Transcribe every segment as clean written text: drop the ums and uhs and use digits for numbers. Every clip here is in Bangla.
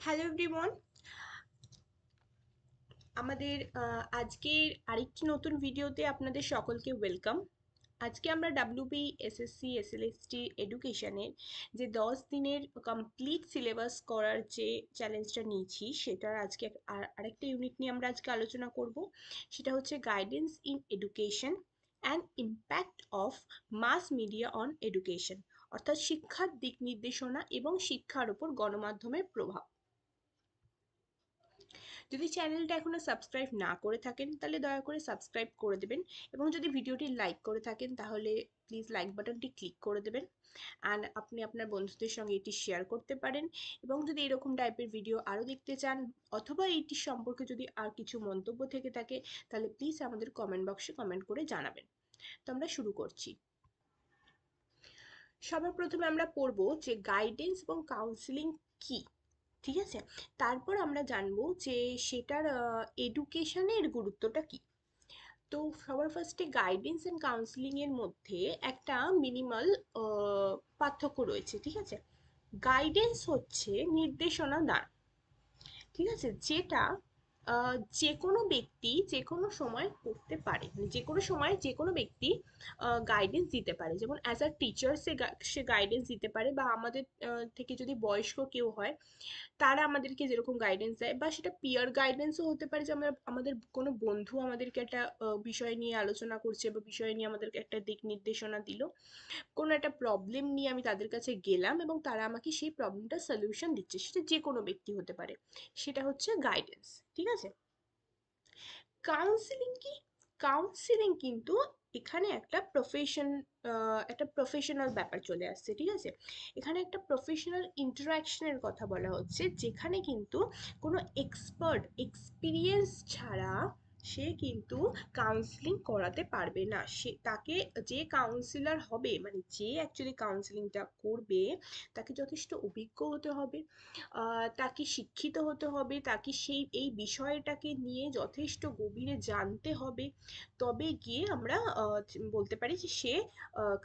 হ্যালো এভরিওয়ান, আমাদের আজকের আরেকটি নতুন ভিডিওতে আপনাদের সকলকে ওয়েলকাম। আজকে আমরা ডাব্লিউবি এসএসসি এসএলএসটি এডুকেশনের যে 10 দিনের কমপ্লিট সিলেবাস করার যে চ্যালেঞ্জটা নিয়েছি সেটার আজকে আরেকটা ইউনিট নিয়ে আমরা আজকে আলোচনা করব। সেটা হচ্ছে guidance in education and impact of mass media on education, অর্থাৎ শিক্ষার দিক নির্দেশনা এবং শিক্ষার উপর গণমাধ্যমের প্রভাব। যদি চ্যানেলটা এখনো সাবস্ক্রাইব না করে থাকেন তাহলে দয়া করে সাবস্ক্রাইব করে দেবেন, এবং যদি ভিডিওটি লাইক করে থাকেন তাহলে প্লিজ লাইক বাটনটি ক্লিক করে দেবেন। অ্যান্ড আপনি আপনার বন্ধুদের সঙ্গে এটি শেয়ার করতে পারেন, এবং যদি এরকম টাইপের ভিডিও আরও দেখতে চান অথবা এইটি সম্পর্কে যদি আর কিছু মন্তব্য থেকে থাকে তাহলে প্লিজ আমাদের কমেন্ট বক্সে কমেন্ট করে জানাবেন। তো আমরা শুরু করছি। সবার প্রথমে আমরা পড়ব যে গাইডেন্স এবং কাউন্সিলিং কি, ঠিক আছে? তারপর আমরা জানবো যে সেটার এডুকেশনের গুরুত্বটা কি। তো সবার ফার্স্টে গাইডেন্স অ্যান্ড কাউন্সিলিং এর মধ্যে একটা মিনিমাল পার্থক্য রয়েছে, ঠিক আছে? গাইডেন্স হচ্ছে নির্দেশনা দান, ঠিক আছে, যেটা যে কোনো ব্যক্তি যে কোনো সময় করতে পারে, মানে যে কোনো সময় যে কোনো ব্যক্তি গাইডেন্স দিতে পারে। যেমন as a teacher say guidance দিতে পারে, বা আমাদের থেকে যদি বয়স্ক কেউ হয় তারা আমাদেরকে যেরকম গাইডেন্স দেয়, বা সেটা পিয়ার গাইডেন্সও হতে পারে যে আমরা আমাদের কোনো বন্ধু আমাদেরকে একটা বিষয় নিয়ে আলোচনা করছে বা বিষয় নিয়ে আমাদেরকে একটা দিক নির্দেশনা দিল। কোনো একটা প্রবলেম নিয়ে আমি তাদের কাছে গেলাম এবং তারা আমাকে সেই প্রবলেমটা সলিউশন দিচ্ছে, সেটা যে কোনো ব্যক্তি হতে পারে, সেটা হচ্ছে গাইডেন্স, ঠিক আছে? কাউন্সিলিং কি? কাউন্সিলিং কিন্তু এখানে একটা প্রফেশনাল ব্যাপার চলে আসছে, ঠিক আছে? এখানে একটা প্রফেশনাল ইন্টারাকশনের কথা বলা হচ্ছে, যেখানে কিন্তু কোনো এক্সপিরিয়েন্স ছাড়া সে কিন্তু কাউন্সিলিং করাতে পারবে না। সে তাকে, যে কাউন্সিলর হবে মানে যে অ্যাকচুয়ালি কাউন্সিলিংটা করবে, তাকে যথেষ্ট অভিজ্ঞ হতে হবে, তাকে শিক্ষিত হতে হবে, তাকে এই বিষয়টাকে নিয়ে যথেষ্ট গভীরে জানতে হবে। তবে গিয়ে আমরা বলতে পারি যে সে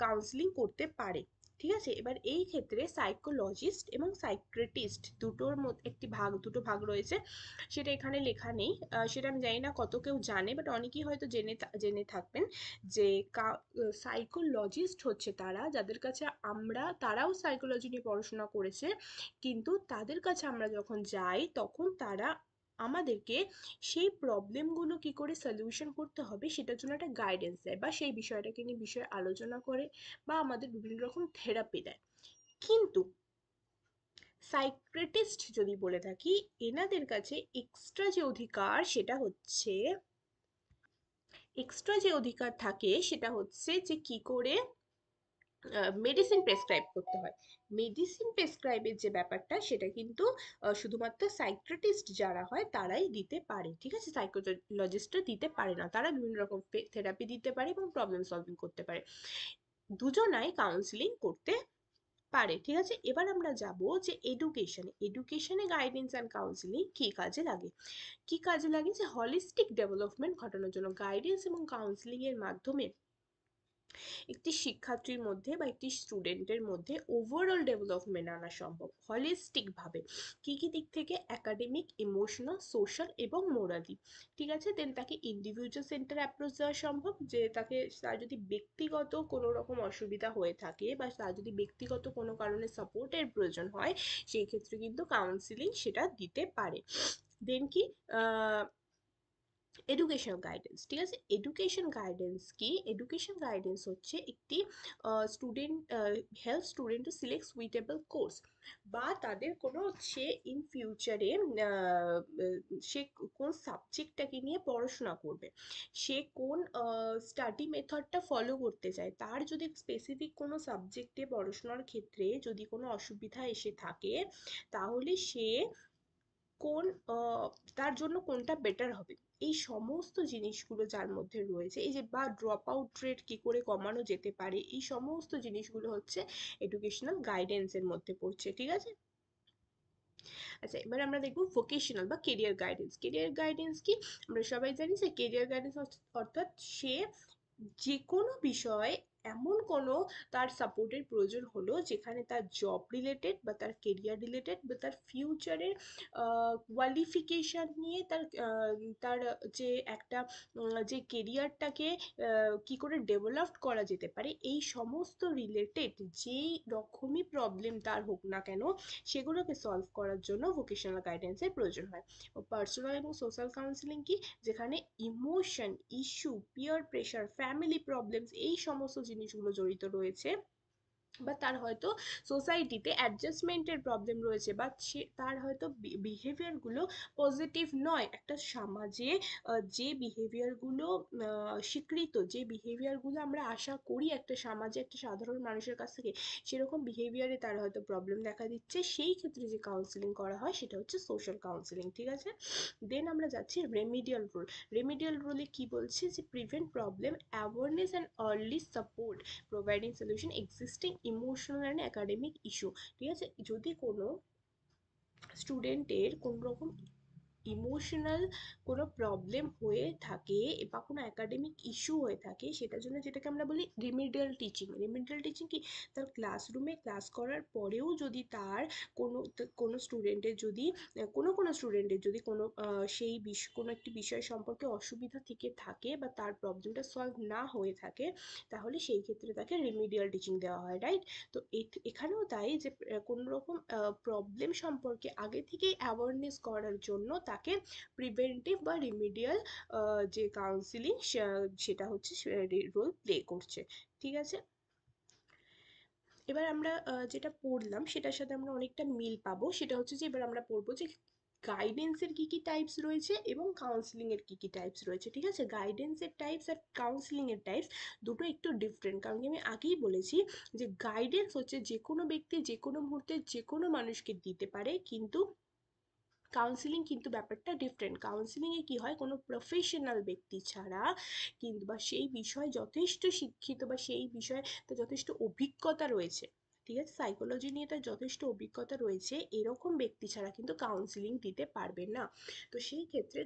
কাউন্সিলিং করতে পারে, ঠিক আছে? এবার এই ক্ষেত্রে সাইকোলজিস্ট এবং সাইকিয়াট্রিস্ট দুটো ভাগ রয়েছে। সেটা এখানে লেখা নেই, সেটা আমি জানি না কত কেউ জানে, বাট অনেকেই হয়তো জেনে থাকবেন যে সাইকোলজিস্ট হচ্ছে তারা যাদের কাছে তারাও সাইকোলজি নিয়ে পড়াশোনা করেছে, কিন্তু তাদের কাছে আমরা যখন যাই তখন তারা আমাদেরকে সেই প্রবলেমগুলো কি করে সলিউশন করতে হবে সেটার জন্য একটা গাইডেন্স দেয়, বা সেই বিষয়টাকে নিয়ে বিষয়ে আলোচনা করে, বা আমাদের বিভিন্ন রকম থেরাপি দেয়। কিন্তু সাইকিয়াট্রিস্ট যদি বলে থাকি, এনাদের কাছে এক্সট্রা যে অধিকার থাকে সেটা হচ্ছে যে কি করে মেডিসিন প্রেসক্রাইব করতে হয়। মেডিসিন প্রেসক্রাইবের যে ব্যাপারটা সেটা কিন্তু শুধুমাত্র সাইকিয়াট্রিস্ট যারা হয় তারাই দিতে পারে, ঠিক আছে? সাইকোলজিস্টরা দিতে পারে না, তারা বিভিন্ন রকম থেরাপি দিতে পারে এবং প্রবলেম সলভিং করতে পারে। দুজনাই কাউন্সিলিং করতে পারে, ঠিক আছে? এবার আমরা যাব যে এডুকেশনে গাইডেন্স অ্যান্ড কাউন্সিলিং কি কাজে লাগে। কি কাজে লাগে? যে হলিস্টিক ডেভেলপমেন্ট ঘটানোর জন্য গাইডেন্স এবং কাউন্সিলিং এর মাধ্যমে একটি শিক্ষার্থীর মধ্যে বা একটি স্টুডেন্টের মধ্যে ওভারঅল ডেভেলপমেন্ট আনা সম্ভব হলিস্টিক ভাবে। কি কি দিক থেকে? একাডেমিক, ইমোশনাল, সোশ্যাল এবং মোরালি, ঠিক আছে? দেন তাকে ইন্ডিভিজুয়াল সেন্টার অ্যাপ্রোচ দেওয়া সম্ভব, যে তার যদি ব্যক্তিগত কোনো রকম অসুবিধা হয়ে থাকে বা তার যদি ব্যক্তিগত কোনো কারণে সাপোর্টের প্রয়োজন হয়, সেই ক্ষেত্রে কিন্তু কাউন্সিলিং সেটা দিতে পারে। দেন কি এডুকেশন গাইডেন্স, ঠিক আছে? এডুকেশন গাইডেন্স কি? এডুকেশন গাইডেন্স হচ্ছে একটি student help student to select suitable course, বা তাদের কোনো সে ইন ফিউচারে সে কোন সাবজেক্টটাকে নিয়ে পড়াশোনা করবে, সে কোন স্টাডি মেথডটা ফলো করতে চায়, তার যদি স্পেসিফিক কোনো সাবজেক্টে পড়াশোনার ক্ষেত্রে যদি কোনো অসুবিধা এসে থাকে, তাহলে সে কোন তার জন্য কোনটা বেটার হবে, এই সমস্ত জিনিসগুলো যার মধ্যে রয়েছে, এই যে বা ড্রপ আউট রেট কি করে কমানো যেতে পারে, এই সমস্ত জিনিসগুলো হচ্ছে এডুকেশনাল গাইডেন্সের মধ্যে পড়ছে, ঠিক আছে? আচ্ছা, এবার আমরা দেখবো ভোকেশনাল বা কেরিয়ার গাইডেন্স। কেরিয়ার গাইডেন্স কি? আমরা সবাই জানি যে কেরিয়ার গাইডেন্স অর্থাৎ সে যে কোনো বিষয় এমন কোনো তার সাপোর্টের প্রয়োজন হলো যেখানে তার জব রিলেটেড বা তার কেরিয়ার রিলেটেড বা তার ফিউচারের কোয়ালিফিকেশান নিয়ে তার যে একটা যে কেরিয়ারটাকে কি করে ডেভেলপ করা যেতে পারে, এই সমস্ত রিলেটেড যেই রকমই প্রবলেম তার হোক না কেন সেগুলোকে সলভ করার জন্য ভোকেশনাল গাইডেন্সের প্রয়োজন হয়। পার্সোনাল এবং সোশ্যাল কাউন্সিলিং কি, যেখানে emotion, issue, peer pressure, family problems এই সমস্ত জিনিসগুলো জড়িত রয়েছে, বা তার হয়তো সোসাইটিতে অ্যাডজাস্টমেন্টের প্রবলেম রয়েছে, বা তার হয়তো বিহেভিয়ারগুলো পজিটিভ নয়। একটা সমাজে যে বিহেভিয়ারগুলো স্বীকৃত, যে বিহেভিয়ারগুলো আমরা আশা করি একটা সমাজে একটা সাধারণ মানুষের কাছ থেকে, সেরকম বিহেভিয়ারে তার হয়তো প্রবলেম দেখা দিচ্ছে, সেই ক্ষেত্রে যে কাউন্সিলিং করা হয় সেটা হচ্ছে সোশ্যাল কাউন্সিলিং। ঠিক আছে, দেন আমরা যাচ্ছি রেমিডিয়াল রোল। রেমিডিয়াল রোলে কি বলছে, যে prevent problem, awareness and early support, providing solution existing emotional and academic issue. ঠিক আছে, যদি কোনো স্টুডেন্টের কোনো রকম ইমোশনাল কোনো প্রবলেম হয়ে থাকে বা কোনো একাডেমিক ইস্যু হয়ে থাকে, সেটার জন্য যেটাকে আমরা বলি রিমিডিয়াল টিচিং। রিমিডিয়াল টিচিং কি, তার ক্লাসরুমে ক্লাস করার পরেও যদি তার কোনো স্টুডেন্টের যদি কোনো স্টুডেন্টের যদি কোনো সেই কোনো একটি বিষয় সম্পর্কে অসুবিধা থেকে থাকে বা তার প্রবলেমটা সলভ না হয়ে থাকে, তাহলে সেই ক্ষেত্রে তাকে রিমিডিয়াল টিচিং দেওয়া হয়, রাইট? তো এখানেও তাই, যে কোনো রকম প্রবলেম সম্পর্কে আগে থেকেই অ্যাওয়ারনেস করার জন্য তাকে প্রিভেন্টিভ বা রিমিডিয়াল যে কাউন্সিলিং সেটা হচ্ছে রোল প্লে করছে। ঠিক আছে, এবার আমরা যেটা পড়লাম সেটার সাথে আমরা অনেকটা মিল পাবো। সেটা হচ্ছে যে এবার আমরা পড়বো যে গাইডেন্সের কি কি টাইপস রয়েছে এবং কাউন্সিলিং এর কি কি টাইপস রয়েছে। ঠিক আছে, গাইডেন্সের টাইপস আর কাউন্সিলিং এর টাইপস দুটো একটু ডিফারেন্ট, কারণ আমি আগেই বলেছি যে গাইডেন্স হচ্ছে যে কোনো ব্যক্তি যে কোনো মুহূর্তে যে কোনো মানুষকে দিতে পারে, কিন্তু কাউন্সিলিং কিন্তু ব্যাপারটা ডিফারেন্ট। কাউন্সিলিংয়ে কি হয়, কোনো প্রফেশনাল ব্যক্তি ছাড়া কিন্তু, বা সেই বিষয়ে যথেষ্ট শিক্ষিত বা সেই বিষয়ে তার যথেষ্ট অভিজ্ঞতা রয়েছে, ঠিক আছে, সাইকোলজি নিয়ে তার যথেষ্ট অভিজ্ঞতা রয়েছে, এরকম ব্যক্তি ছাড়া কিন্তু কাউন্সিলিং দিতে পারবে না। তো সেই ক্ষেত্রে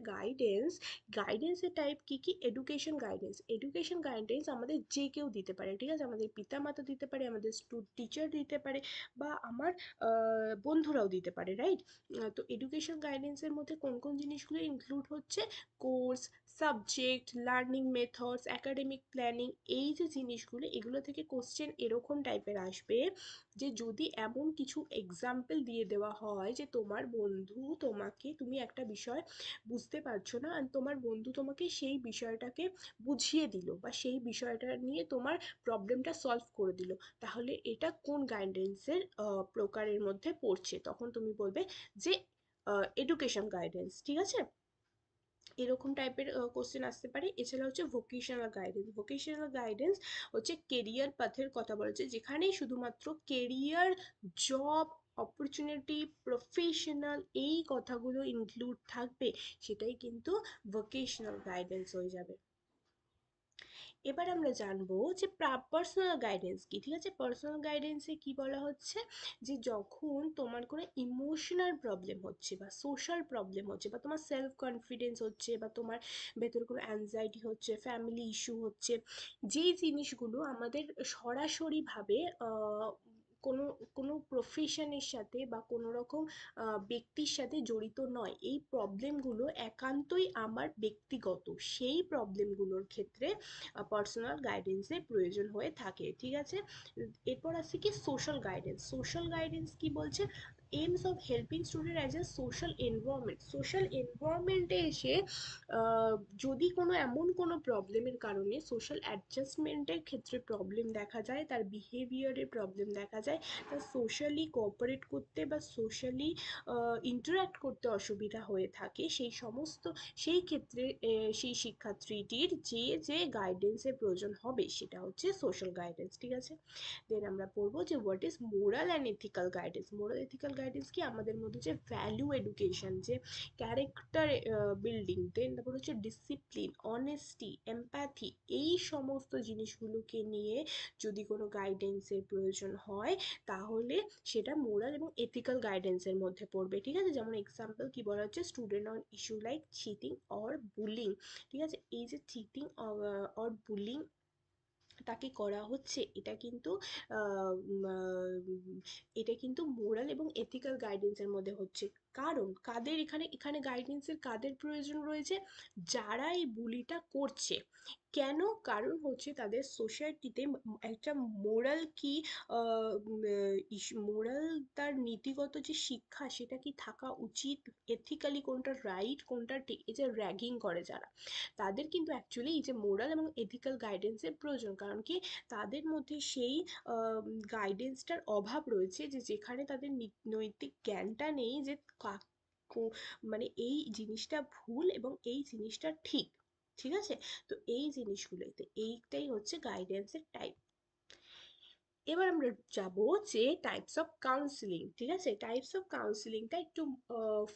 গাইডেন্সের টাইপ কি কি, এডুকেশন গাইডেন্স। এডুকেশন গাইডেন্স আমাদের যে কেউ দিতে পারে, ঠিক আছে, আমাদের পিতামাতা দিতে পারে, আমাদের টিচার দিতে পারে, বা আমার বন্ধুরাও দিতে পারে, রাইট? তো এডুকেশন গাইডেন্সের মধ্যে কোন কোন জিনিসগুলো ইনক্লুড হচ্ছে, course, subject, learning methods, academic planning, এই যে জিনিসগুলো, এগুলো থেকে কোশ্চেন এরকম টাইপের আসবে যে যদি এমন কিছু এক্সাম্পল দিয়ে দেওয়া হয় যে তোমার বন্ধু তোমাকে, তুমি একটা বিষয় বুঝতে পারছো না আর তোমার বন্ধু তোমাকে সেই বিষয়টাকে বুঝিয়ে দিল বা সেই বিষয়টা নিয়ে তোমার প্রবলেমটা সলভ করে দিল, তাহলে এটা কোন গাইডেন্সের প্রকারের মধ্যে পড়ছে, তখন তুমি বলবে যে এডুকেশন গাইডেন্স। ঠিক আছে, এরকম টাইপের কোশ্চেন আসতে পারে। এছাড়া হচ্ছে ভোকেশনাল গাইডেন্স। ভোকেশনাল গাইডেন্স হচ্ছে কেরিয়ার পাথের কথা বলেছে, যেখানেই শুধুমাত্র কেরিয়ার, জব অপরচুনিটি, প্রফেশনাল এই কথাগুলো ইনক্লুড থাকবে, সেটাই কিন্তু ভোকেশনাল গাইডেন্স হয়ে যাবে। এবার আমরা জানবো যে পার্সোনাল গাইডেন্স কি। ঠিক আছে, পার্সোনাল গাইডেন্সে কি বলা হচ্ছে, যে যখন তোমার কোনো ইমোশনাল প্রবলেম হচ্ছে বা সোশ্যাল প্রবলেম হচ্ছে বা তোমার সেলফ কনফিডেন্স হচ্ছে বা তোমার ভেতরে কোনো অ্যাংজাইটি হচ্ছে, ফ্যামিলি ইস্যু হচ্ছে, যেই জিনিসগুলো আমাদের সরাসরিভাবে কোনো কোনো প্রফেশনের সাথে বা কোনো রকম ব্যক্তির সাথে জড়িত নয়, এই প্রবলেমগুলো একান্তই আমার ব্যক্তিগত, সেই প্রবলেমগুলোর ক্ষেত্রে পার্সোনাল গাইডেন্সের প্রয়োজন হয়ে থাকে। ঠিক আছে, এরপর আসছে কি সোশ্যাল গাইডেন্স। সোশ্যাল গাইডেন্স কি বলছে, aims of helping student as a social environment. Social এনভায়রনমেন্টে এসে যদি কোনো এমন কোনো প্রবলেমের কারণে সোশ্যাল অ্যাডজাস্টমেন্টের ক্ষেত্রে প্রবলেম দেখা যায়, তার বিহেভিয়ারে প্রবলেম দেখা যায়, তার সোশ্যালি কোঅপারেট করতে বা সোশ্যালি ইন্টারাক্ট করতে অসুবিধা হয়ে থাকে, সেই ক্ষেত্রে সেই শিক্ষার্থীটির যে গাইডেন্সের প্রয়োজন হবে সেটা হচ্ছে সোশ্যাল গাইডেন্স। ঠিক আছে, দেন আমরা পড়বো যে what is moral and ethical guidance. Moral ethical guidance কি, আমাদের মধ্যে যে ভ্যালু এডুকেশন, যে ক্যারেক্টার বিল্ডিং, দেন তারপর হচ্ছে ডিসিপ্লিন, অনেস্টি, এমপ্যাথি, এই সমস্ত জিনিসগুলোকে নিয়ে যদি কোনো গাইডেন্সের প্রয়োজন হয়, তাহলে সেটা মোরাল এবং এথিক্যাল গাইডেন্সের মধ্যে পড়বে। ঠিক আছে, যেমন এক্সাম্পল কি বলা হচ্ছে, student on issue like cheating or bullying. ঠিক আছে, এই যে চিটিং অর বুলিং তাকে করা হচ্ছে, এটা কিন্তু মোরাল এবং এথিক্যাল গাইডেন্সের মধ্যে হচ্ছে। কারণ কাদের এখানে গাইডেন্সের কাদের প্রয়োজন রয়েছে? যারা এই বুলিটা করছে। কেন? কারণ হচ্ছে তাদের সোসাইটিতে একটা মোরাল কি, মোরাল, তার নীতিগত যে শিক্ষা সেটা কি থাকা উচিত, এথিক্যালি কোনটা রাইট কোনটা ঠিক, এই যে র্যাগিং করে যারা, তাদের কিন্তু অ্যাকচুয়ালি এই যে মোরাল এবং এথিক্যাল গাইডেন্সের প্রয়োজন। কারণ কি, তাদের মধ্যে সেই গাইডেন্সটার অভাব রয়েছে, যে যেখানে তাদের নৈতিক জ্ঞানটা নেই যে মানে এই জিনিসটা ভুল এবং এই জিনিসটা ঠিক। ঠিক আছে? তো এই জিনিসগুলোতে এইটাই হচ্ছে গাইডেন্সের টাইপ। এবার আমরা যাব যে টাইপস অফ কাউন্সিলিং। ঠিক আছে? টাইপস অফ কাউন্সিলিংটা একটু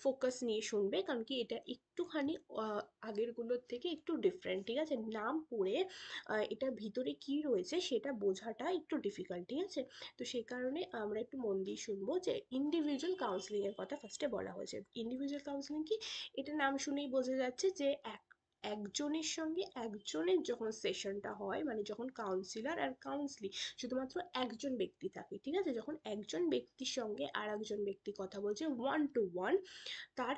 ফোকাস নিয়ে শুনবে, কারণ কি এটা একটুখানি আগেরগুলোর থেকে একটু ডিফারেন্ট। ঠিক আছে? নাম পড়ে এটার ভিতরে কি রয়েছে সেটা বোঝাটা একটু ডিফিকাল্ট। ঠিক আছে? তো সেই কারণে আমরা একটু মন দিয়ে শুনবো। যে ইন্ডিভিজুয়াল কাউন্সিলিং এর কথা ফার্স্টে বলা হয়েছে। ইন্ডিভিজুয়াল কাউন্সিলিং কি? এটা নাম শুনেই বোঝা যাচ্ছে যে একজনের সঙ্গে একজনের যখন সেশনটা হয়, মানে যখন কাউন্সিলর আর কাউন্সিলি শুধুমাত্র একজন ব্যক্তি থাকে। ঠিক আছে? যখন একজন ব্যক্তির সঙ্গে আর একজন ব্যক্তি কথা বলছে ওয়ান টু ওয়ান, তার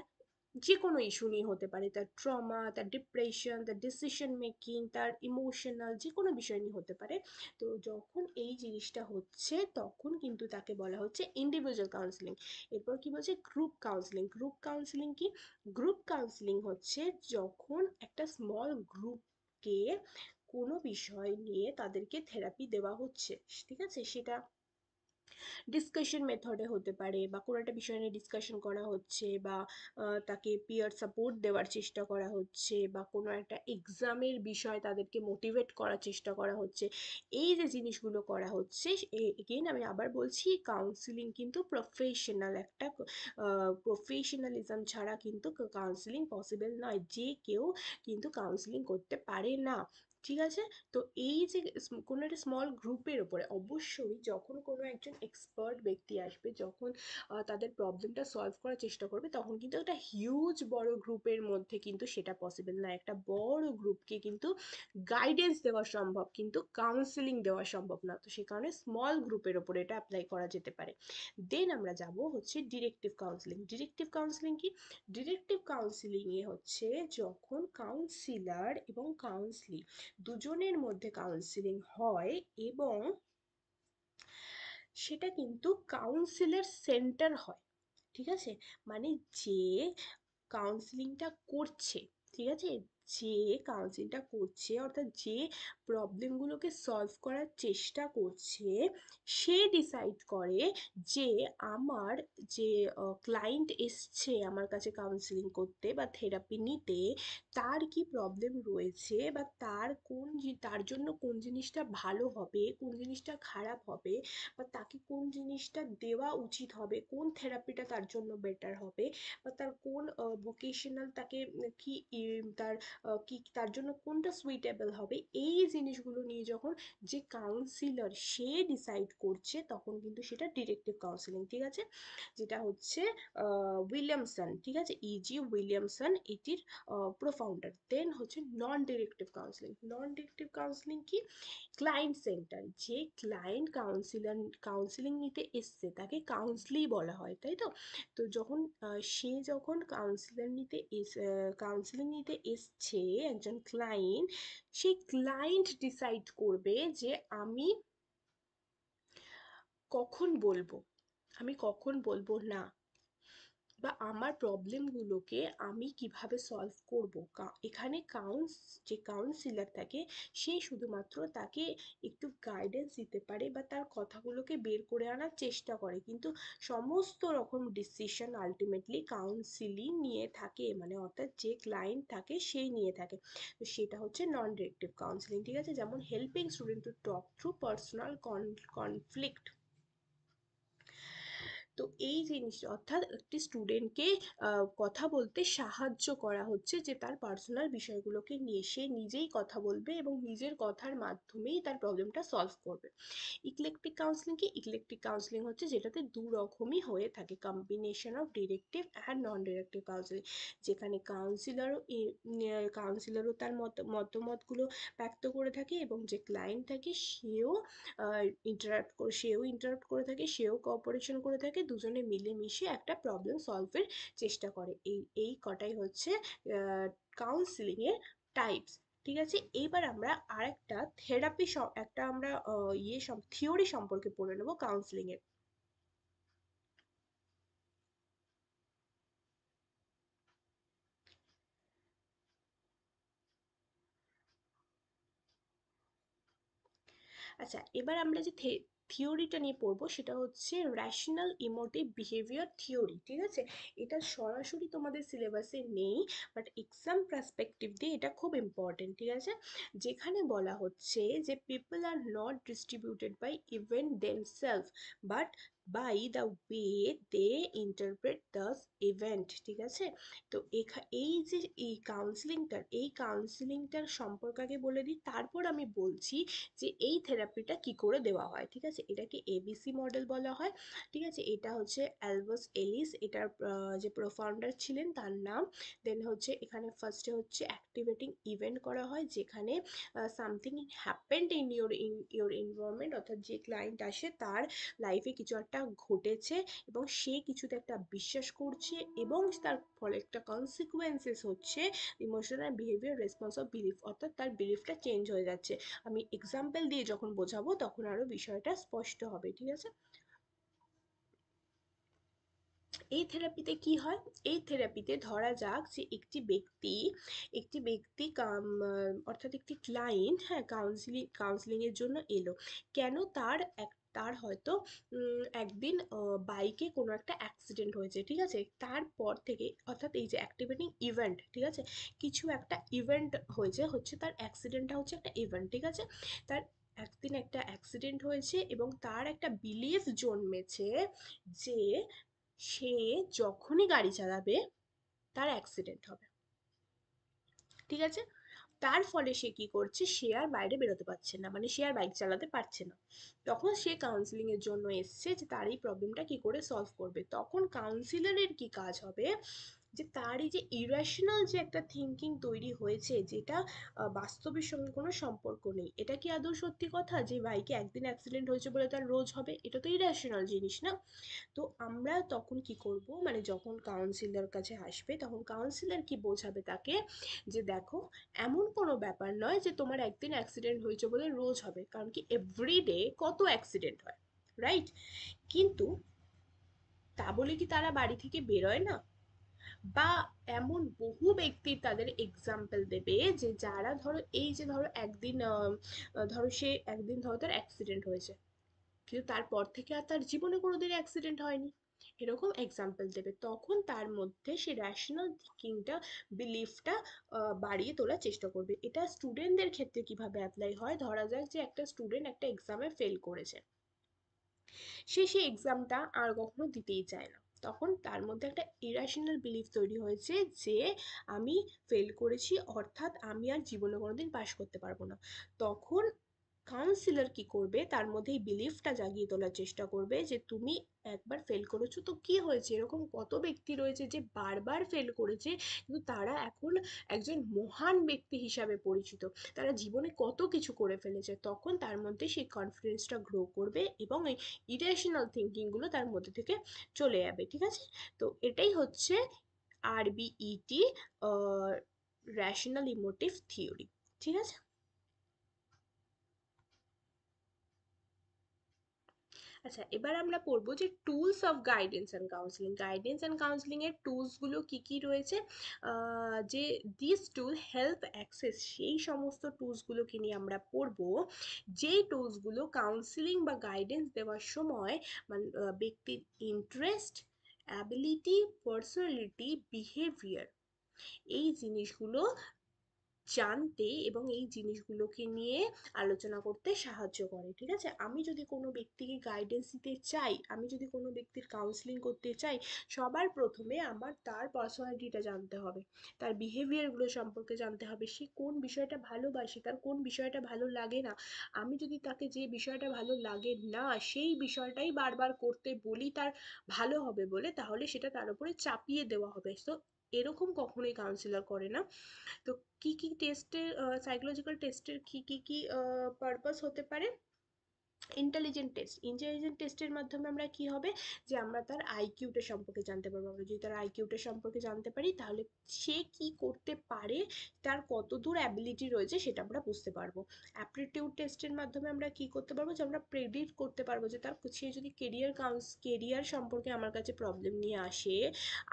যে কোনো ইস্যু নিয়ে হতে পারে, তার ট্রমা, তার ডিপ্রেশন, তার ডিসিশন মেকিং, তার ইমোশনাল যে কোনো বিষয় নিয়ে হতে পারে। তো যখন এই জিনিসটা হচ্ছে তখন কিন্তু তাকে বলা হচ্ছে ইন্ডিভিজুয়াল কাউন্সিলিং। এরপর কি বলছে? Group counselling. গ্রুপ কাউন্সিলিং কি? গ্রুপ কাউন্সিলিং হচ্ছে যখন একটা স্মল গ্রুপকে কোনো বিষয় নিয়ে তাদেরকে থেরাপি দেওয়া হচ্ছে। ঠিক আছে? সেটা ডিসকাশন মেথডে হতে পারে, বা কোনো একটা বিষয় নিয়ে ডিসকাশন করা হচ্ছে, বা তাকে পিয়ার সাপোর্ট দেওয়ার চেষ্টা করা হচ্ছে, বা কোনো একটা এক্সামের বিষয় তাদেরকে মোটিভেট করার চেষ্টা করা হচ্ছে। এই যে জিনিসগুলো করা হচ্ছে, এগেইন আমি আবার বলছি, কাউন্সিলিং কিন্তু প্রফেশনাল একটা, প্রফেশনালিজম ছাড়া কিন্তু কাউন্সিলিং পসিবল নয়। যে কেউ কিন্তু কাউন্সিলিং করতে পারে না। ঠিক আছে? তো এই যে কোনো একটা স্মল গ্রুপের ওপরে অবশ্যই যখন কোনো একজন এক্সপার্ট ব্যক্তি আসবে, যখন তাদের প্রবলেমটা সলভ করার চেষ্টা করবে, তখন কিন্তু একটা হিউজ বড় গ্রুপের মধ্যে কিন্তু সেটা পসিবল না। একটা বড় গ্রুপকে কিন্তু গাইডেন্স দেওয়া সম্ভব, কিন্তু কাউন্সিলিং দেওয়া সম্ভব না। তো সে কারণে স্মল গ্রুপের ওপরে এটা অ্যাপ্লাই করা যেতে পারে। দেন আমরা যাব হচ্ছে ডিরেক্টিভ কাউন্সিলিং। ডিরেক্টিভ কাউন্সিলিং কি? ডিরেক্টিভ কাউন্সিলিং এ হচ্ছে যখন কাউন্সিলর এবং কাউন্সিলি দুজনের মধ্যে কাউন্সিলিং হয়, এবং সেটা কিন্তু কাউন্সিলের সেন্টার হয়। ঠিক আছে? মানে যে কাউন্সিলিংটা করছে, ঠিক আছে, যে কাউন্সিলিংটা করছে, অর্থাৎ যে প্রবলেমগুলোকে সলভ করার চেষ্টা করছে, সে ডিসাইড করে যে আমার যে ক্লায়েন্ট এসছে আমার কাছে কাউন্সিলিং করতে বা থেরাপি নিতে, তার কি প্রবলেম রয়েছে, বা তার জন্য কোন জিনিসটা ভালো হবে, কোন জিনিসটা খারাপ হবে, বা তাকে কোন জিনিসটা দেওয়া উচিত হবে, কোন থেরাপিটা তার জন্য বেটার হবে, বা তার কোন ভোকেশনাল, তাকে কি কি তার জন্য কোনটা সুইটেবল হবে। এই জিনিসগুলো নিয়ে যখন যে কাউন্সিলর সে ডিসাইড করছে, তখন কিন্তু সেটা ডিরেক্টিভ কাউন্সিলিং। ঠিক আছে? যেটা হচ্ছে উইলিয়ামসন। ঠিক আছে? ইজি উইলিয়ামসন এটির প্রোফাউন্ডার। দেন হচ্ছে নন ডিরেক্টিভ কাউন্সিলিং। নন ডিরেক্টিভ কাউন্সিলিং কি? Client centre. যে ক্লায়েন্ট কাউন্সিলিং নিতে এসছে তাকে কাউন্সিলই বলা হয়, তাই তো? তো যখন কাউন্সিলিং নিতে এসছে একজন ক্লায়েন্ট, সেই ক্লায়েন্ট ডিসাইড করবে যে আমি কখন বলবো, আমি কখন বলবো না, বা আমার প্রবলেমগুলোকে আমি কিভাবে সলভ করব। এখানে যে কাউন্সিলর থাকে, সে শুধুমাত্র তাকে একটু গাইডেন্স দিতে পারে বা তার কথাগুলোকে বের করে আনার চেষ্টা করে, কিন্তু সমস্ত রকম ডিসিশন আলটিমেটলি কাউন্সিলই নিয়ে থাকে, মানে অর্থাৎ যে ক্লায়েন্ট থাকে সেই নিয়ে থাকে। তো সেটা হচ্ছে নন ডিরেক্টিভ কাউন্সিলিং। ঠিক আছে? যেমন helping student to talk through personal conflict. তো এই জিনিসটা অর্থাৎ একটি স্টুডেন্টকে কথা বলতে সাহায্য করা হচ্ছে, যে তার পার্সোনাল বিষয়গুলোকে নিয়ে সে নিজেই কথা বলবে এবং নিজের কথার মাধ্যমেই তার প্রবলেমটা সলভ করবে। ইক্লেকটিক কাউন্সিলিং কি? ইক্লেকটিক কাউন্সিলিং হচ্ছে যেটাতে দু রকমই হয়ে থাকে, combination of directive and non directive counselling, যেখানে কাউন্সিলরও তার মতামতগুলো ব্যক্ত করে থাকে এবং যে ক্লায়েন্ট থাকে সেও ইন্টারাপ্ট করে থাকে, সেও কোঅপারেশন করে থাকে, দুজনে মিলেমিশে একটা প্রবলেম সলভের চেষ্টা করে। এই কটাই হচ্ছে কাউন্সিলিং এর টাইপস। ঠিক আছে, এইবার আমরা আরেকটা থেরাপি একটা আমরা থিওরি সম্পর্কে পড়ে নেবো কাউন্সিলিং এর। আচ্ছা, এবার আমরা যে থিওরিটা নিয়ে পড়বো সেটা হচ্ছে র্যাশনাল ইমোটিভ বিহেভিয়ার থিওরি। ঠিক আছে, এটা সরাসরি তোমাদের সিলেবাসে নেই, বাট এক্সাম পার্সপেক্টিভ দিয়ে এটা খুব ইম্পর্টেন্ট। ঠিক আছে, যেখানে বলা হচ্ছে যে people are not distributed by event themselves but by the way they interpret the event. ঠিক আছে, তো এই যে এই কাউন্সিলিংটার সম্পর্কে আগে বলে দিই, তারপর আমি বলছি যে এই থেরাপিটা কি করে দেওয়া হয়। ঠিক আছে, এটাকে এবিসি মডেল বলা হয়। ঠিক আছে, এটা হচ্ছে অ্যালবাস এলিস, এটার যে প্রোফাউন্ডার ছিলেন তার নাম। দেন হচ্ছে এখানে ফার্স্টে হচ্ছে অ্যাক্টিভেটিং ইভেন্ট করা হয়, যেখানে something happened in your environment, অর্থাৎ যে ক্লায়েন্ট আসে তার লাইফে কিছু একটা ঘটেছে এবং সে কিছুতে একটা বিশ্বাস করছে এবং তার ফলে একটা কনসিকুয়েন্সেস হচ্ছে emotional behaviour response of belief, অর্থাৎ তার বিলিফটা চেঞ্জ হয়ে যাচ্ছে। আমি এক্সাম্পল দিয়ে যখন বোঝাবো তখন আরো বিষয়টা স্পষ্ট হবে। ঠিক আছে, এই থেরাপিতে কি হয়? এই থেরাপিতে ধরা যাক যে একটি ব্যক্তি অর্থাৎ একটি ক্লায়েন্ট, হ্যাঁ, কাউন্সিলিং এর জন্য এলো। কেন? তার হয়তো একদিন বাইকে কোনো একটা অ্যাক্সিডেন্ট হয়েছে। ঠিক আছে, তারপর থেকে, অর্থাৎ এই যে অ্যাক্টিভেটিং ইভেন্ট, ঠিক আছে, কিছু একটা ইভেন্ট হচ্ছে তার অ্যাক্সিডেন্টটা হচ্ছে একটা ইভেন্ট। ঠিক আছে, তার একদিন একটা অ্যাক্সিডেন্ট হয়েছে এবং তার একটা বিলিফ জন্মেছে যে সে যখনই গাড়ি চালাবে তার অ্যাক্সিডেন্ট হবে। ঠিক আছে, তার ফলে সে কি করছে, সে আর বাইরে বেরোতে পারছে না, মানে সে আর বাইক চালাতে পারছে না। তখন সে কাউন্সিলিং এর জন্য এসছে যে তার এই প্রবলেমটা কি করে সলভ করবে। তখন কাউন্সিলরের কি কাজ হবে, যে তার এই যে ইরেশনাল যে একটা থিঙ্কিং তৈরি হয়েছে, যেটা বাস্তবের সঙ্গে কোনো সম্পর্ক নেই, এটা কি আদৌ সত্যি কথা যে বাইকে একদিন অ্যাক্সিডেন্ট হয়েছে বলে তার রোজ হবে? এটা তো ইরেশনাল জিনিস না। তো আমরা তখন কি করব, মানে যখন কাউন্সিলর কাছে আসবে তখন কাউন্সিলর কি বোঝাবে তাকে, যে দেখো, এমন কোনো ব্যাপার নয় যে তোমার একদিন অ্যাক্সিডেন্ট হয়েছে বলে রোজ হবে, কারণ কি এভরিডে কত অ্যাক্সিডেন্ট হয়, রাইট? কিন্তু তা বলে কি তারা বাড়ি থেকে বেরোয় না? বা এমন বহু ব্যক্তির তাদের এক্সাম্পল দেবে যে যারা ধরো একদিন ধরো তার অ্যাক্সিডেন্ট হয়েছে, কিন্তু তারপর থেকে আর তার জীবনে কোনোদিন অ্যাক্সিডেন্ট হয়নি। এরকম এক্সাম্পল দেবে, তখন তার মধ্যে সে র্যাশনাল থিঙ্কিংটা, বিলিফটা বাড়িয়ে তোলার চেষ্টা করবে। এটা স্টুডেন্টদের ক্ষেত্রে কিভাবে অ্যাপ্লাই হয়, ধরা যাক যে একটা স্টুডেন্ট একটা এক্সামে ফেল করেছে, সে সেই এক্সামটা আর কখনো দিতেই চায় না। তখন তার মধ্যে একটা ইরাশনাল বিলিফ তৈরি হয়েছে যে আমি ফেল করেছি, অর্থাৎ আমি আর জীবনে কোনোদিন পাশ করতে পারবো না। তখন কাউন্সিলর কি করবে, তার মধ্যে এই বিলিফটা জাগিয়ে তোলার চেষ্টা করবে যে তুমি একবার ফেল করেছো তো কি হয়েছে, এরকম কত ব্যক্তি রয়েছে যে বারবার ফেল করেছে কিন্তু তারা এখন একজন মহান ব্যক্তি হিসাবে পরিচিত, তারা জীবনে কত কিছু করে ফেলেছে। তখন তার মধ্যে সেই কনফিডেন্সটা গ্রো করবে এবং এই ইরেশনাল থিঙ্কিংগুলো তার মধ্যে থেকে চলে যাবে। ঠিক আছে, তো এটাই হচ্ছে আরবিইটি, র্যাশনাল ইমোটিভ থিওরি। ঠিক আছে, আচ্ছা, এবার আমরা পড়বো যে tools of guidance and counselling এর টুলস গুলো কি কি রয়েছে। যে দিস টুল হেল্প অ্যাক্সেস, সেই সমস্ত টুলস গুলোকে নিয়ে আমরা পড়বো, যেই টুলস গুলো কাউন্সিলিং বা গাইডেন্স দেওয়ার সময় মানে ব্যক্তির ইন্টারেস্ট, অ্যাবিলিটি, পার্সোনালিটি, বিহেভিয়ার, এই জিনিসগুলো জানতে এবং এই জিনিসগুলোকে নিয়ে আলোচনা করতে সাহায্য করে। ঠিক আছে, আমি যদি কোনো ব্যক্তিকে গাইডেন্স দিতে চাই, আমি যদি কোনো ব্যক্তির কাউন্সিলিং করতে চাই, সবার প্রথমে আমার তার পার্সোনালিটিটা জানতে হবে, তার বিহেভিয়ারগুলো সম্পর্কে জানতে হবে, সে কোন বিষয়টা ভালোবাসে, তার কোন বিষয়টা ভালো লাগে না। আমি যদি তাকে যে বিষয়টা ভালো লাগে না সেই বিষয়টাই বারবার করতে বলি তার ভালো হবে বলে, তাহলে সেটা তার উপরে চাপিয়ে দেওয়া হবে। তো এরকম কখনোই কাউন্সিলর করে না। তো কি কি টেস্টের, সাইকোলজিক্যাল টেস্টের কি পারপাস হতে পারে? ইন্টেলিজেন্ট টেস্টের মাধ্যমে আমরা কি হবে, যে আমরা তার আইকিউটা সম্পর্কে জানতে পারবো। আমরা যদি তার আইকিউটা সম্পর্কে জানতে পারি, তাহলে সে কি করতে পারে, তার কতদূর অ্যাবিলিটি রয়েছে সেটা আমরা বুঝতে পারবো। অ্যাপটিটিউড টেস্টের মাধ্যমে আমরা কি করতে পারবো, যে আমরা প্রেডিক্ট করতে পারবো যে তার, সে যদি কেরিয়ার সম্পর্কে আমার কাছে প্রবলেম নিয়ে আসে,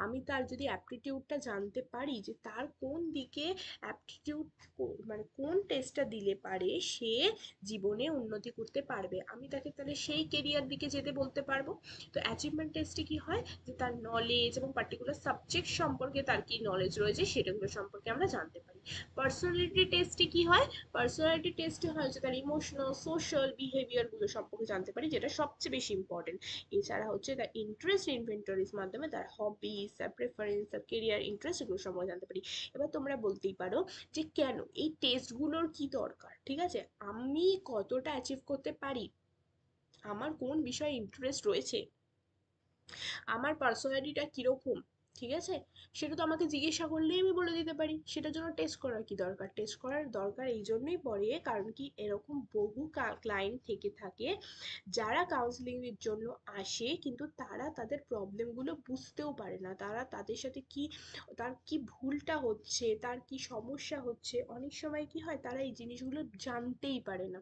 আমি তার যদি অ্যাপটিটিউডটা জানতে পারি, যে তার কোন দিকে অ্যাপটিটিউড, মানে কোন টেস্টটা দিলে পারে সে জীবনে উন্নতি করতে পারবে, আমি তাকে তাহলে সেই কেরিয়ার দিকে যেতে বলতে পারবো। তো অ্যাচিভমেন্ট টেস্টে কি হয়, যে তার নলেজ এবং পার্টিকুলার সাবজেক্ট সম্পর্কে তার কি নলেজ রয়েছে সেটাগুলো সম্পর্কে আমরা জানতে পারি। পার্সোনালিটি টেস্টে কি হয়, পার্সোনালিটি টেস্টে হয় যে তার ইমোশনাল সোশ্যাল বিহেভিয়ারগুলো সম্পর্কে জানতে পারি, যেটা সবচেয়ে বেশি ইম্পর্টেন্ট। এছাড়া হচ্ছে তার ইন্টারেস্ট ইনভেন্টরির মাধ্যমে তার হবিস, তার প্রেফারেন্স, তার কেরিয়ার ইন্টারেস্ট এগুলো সম্পর্কে জানতে পারি। এবার তোমরা বলতেই পারো যে কেন এই টেস্টগুলোর কি দরকার? ঠিক আছে, আমি কতটা অ্যাচিভ করতে পারি, আমার কোন বিষয়ে ইন্টারেস্ট রয়েছে, আমার পার্সোনালিটিটা কিরকম, ঠিক আছে, সেটা তো আমাকে জিজ্ঞাসা করলেই আমি বলে দিতে পারি। সেটার জন্য টেস্ট করার কি দরকার? টেস্ট করার দরকার এই জন্যই পড়ে, কারণ কি এরকম বহু ক্লায়েন্ট থেকে থাকে যারা কাউন্সিলিং এর জন্য আসে, কিন্তু তারা তাদের প্রবলেমগুলো বুঝতেও পারে না, তারা তাদের সাথে কি, তার কি ভুলটা হচ্ছে, তার কি সমস্যা হচ্ছে, অনেক সময় কি হয় তারা এই জিনিসগুলো জানতেই পারে না।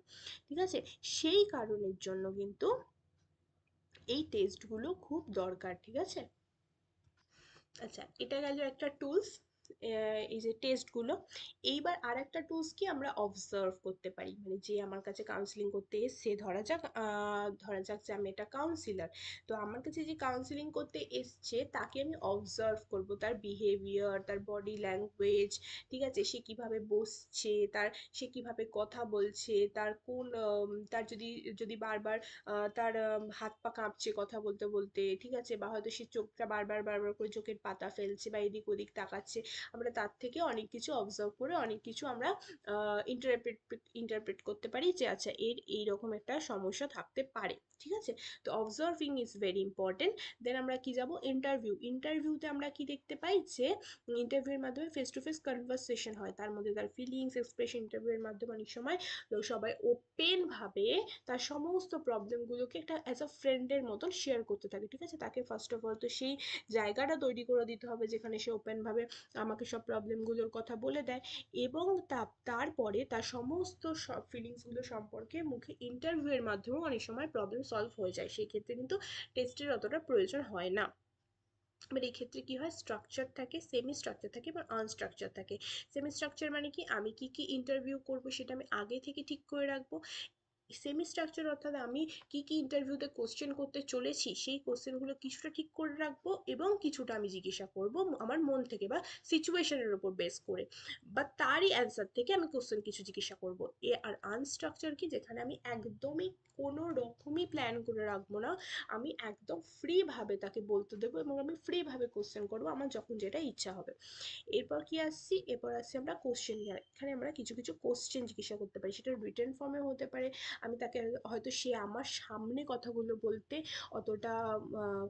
ঠিক আছে, সেই কারণের জন্য কিন্তু এই টেস্টগুলো খুব দরকার। ঠিক আছে, আচ্ছা এটা গেল একটা টুলস, এই যে টেস্টগুলো। এইবার আর একটা টুলস কি, আমরা অবজার্ভ করতে পারি, মানে যে আমার কাছে কাউন্সিলিং করতে এসছে, ধরা যাক যে আমি একটা কাউন্সিলর, তো আমার কাছে যে কাউন্সিলিং করতে এসছে তাকে আমি অবজার্ভ করব, তার বিহেভিয়ার, তার বডি ল্যাঙ্গুয়েজ, ঠিক আছে, সে কিভাবে বসছে, সে কিভাবে কথা বলছে, তার কোন তার যদি যদি বারবার তার হাত পা কাঁপছে কথা বলতে বলতে, ঠিক আছে, বা হয়তো সে চোখটা বারবার বারবার করে চোখের পাতা ফেলছে বা এদিক ওদিক তাকাচ্ছে, আমরা তার থেকে অনেক কিছু অবজার্ভ করে অনেক কিছু আমরা ইন্টারপ্রেট ইন্টারপ্রেট করতে পারি, যে আচ্ছা এর এইরকম একটা সমস্যা থাকতে পারে। ঠিক আছে, তো অবজার্ভিং ইজ ভেরি ইম্পর্টেন্ট। দেন আমরা কি যাব, ইন্টারভিউতে আমরা কি দেখতে পাই, যে ইন্টারভিউয়ের মাধ্যমে ফেস টু ফেস কনভারসেশন হয়, তার মধ্যে তার ফিলিংস এক্সপ্রেশন, ইন্টারভিউয়ের মাধ্যমে অনেক সময় সবাই ওপেন ভাবে তার সমস্ত প্রবলেমগুলোকে একটা অ্যাজ আ ফ্রেন্ডের মতন শেয়ার করতে থাকে। ঠিক আছে, তাকে ফার্স্ট অফ অল তো সেই জায়গাটা তৈরি করে দিতে হবে যেখানে সে ওপেনভাবে আমাকে সব প্রবলেমগুলোর কথা বলে দেয়, এবং তারপরে তার সমস্ত সব ফিলিংসগুলো সম্পর্কে মুখে ইন্টারভিউয়ের মাধ্যমেও অনেক সময় প্রবলেম সলভ হয়ে যায়, সেই ক্ষেত্রে কিন্তু টেস্টের অতটা প্রয়োজন হয় না। এবার এই ক্ষেত্রে কি হয়, স্ট্রাকচার থাকে, সেমি স্ট্রাকচার থাকে এবং আনস্ট্রাকচার থাকে। সেমি স্ট্রাকচার মানে কি, আমি কি কি ইন্টারভিউ করব সেটা আমি আগে থেকে ঠিক করে রাখবো। সেমি স্ট্রাকচার অর্থাৎ আমি কি কি ইন্টারভিউতে কোশ্চেন করতে চলেছি সেই কোশ্চেনগুলো কিছুটা ঠিক করে রাখবো, এবং কিছুটা আমি জিজ্ঞাসা করব আমার মন থেকে বা সিচুয়েশনের উপর বেস করে, বা তারই অ্যান্সার থেকে আমি কোশ্চেন কিছু জিজ্ঞাসা করব। আর আনস্ট্রাকচার কি, যেখানে আমি একদমই কোনো রকমই প্ল্যান করে রাখবো না, আমি একদম ফ্রি ভাবে তাকে বলতে দেবো এবং আমি ফ্রি ভাবে কোশ্চেন করবো আমার যখন যেটা ইচ্ছা হবে। এরপর কি আসছি, এরপর আসছি আমরা কোশ্চেন নিয়ে। এখানে আমরা কিছু কিছু কোশ্চেন জিজ্ঞাসা করতে পারি, সেটা রিটেন ফর্মে হতে পারে, আমি তাকে হয়তো সে আমার সামনে কথাগুলো বলতে অতটা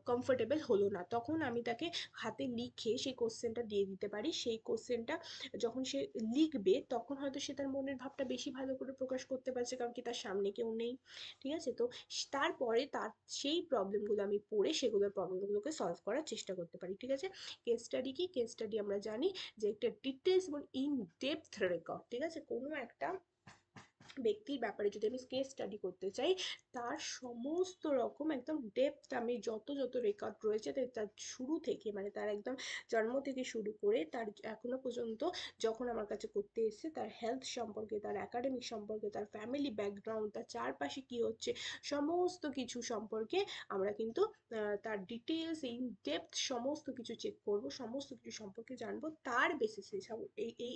কমফোর্টেবল হলো না, তখন আমি তাকে হাতে লিখে সেই কোশ্চেনটা দিয়ে দিতে পারি। সেই কোশ্চেনটা যখন সে লিখবে তখন হয়তো সে তার মনের ভাবটা বেশি ভালো করে প্রকাশ করতে পারছে, কারণ কি তার সামনে কেউ নেই। ঠিক আছে, তো তারপরে তার সেই প্রবলেমগুলো আমি পড়ে সেগুলোর প্রবলেমগুলোকে সলভ করার চেষ্টা করতে পারি। ঠিক আছে, কেস স্টাডি কি, কেস স্টাডি আমরা জানি যে একটা ডিটেলস এবং ইন ডেপথ রেকর্ড। ঠিক আছে, কোনো একটা ব্যক্তির ব্যাপারে যদি আমি কেস স্টাডি করতে চাই, তার সমস্ত রকম একদম ডেপথ আমি যত যত রেকর্ড রয়েছে তার শুরু থেকে, মানে তার একদম জন্ম থেকে শুরু করে তার এখনো পর্যন্ত যখন আমার কাছে করতে এসেছে, তার হেলথ সম্পর্কে, তার একাডেমিক সম্পর্কে, তার ফ্যামিলি ব্যাকগ্রাউন্ড, তার চারপাশে কি হচ্ছে, সমস্ত কিছু সম্পর্কে আমরা কিন্তু তার ডিটেলস ইন ডেপথ সমস্ত কিছু চেক করব, সমস্ত কিছু সম্পর্কে জানবো। তার বেসিসে এই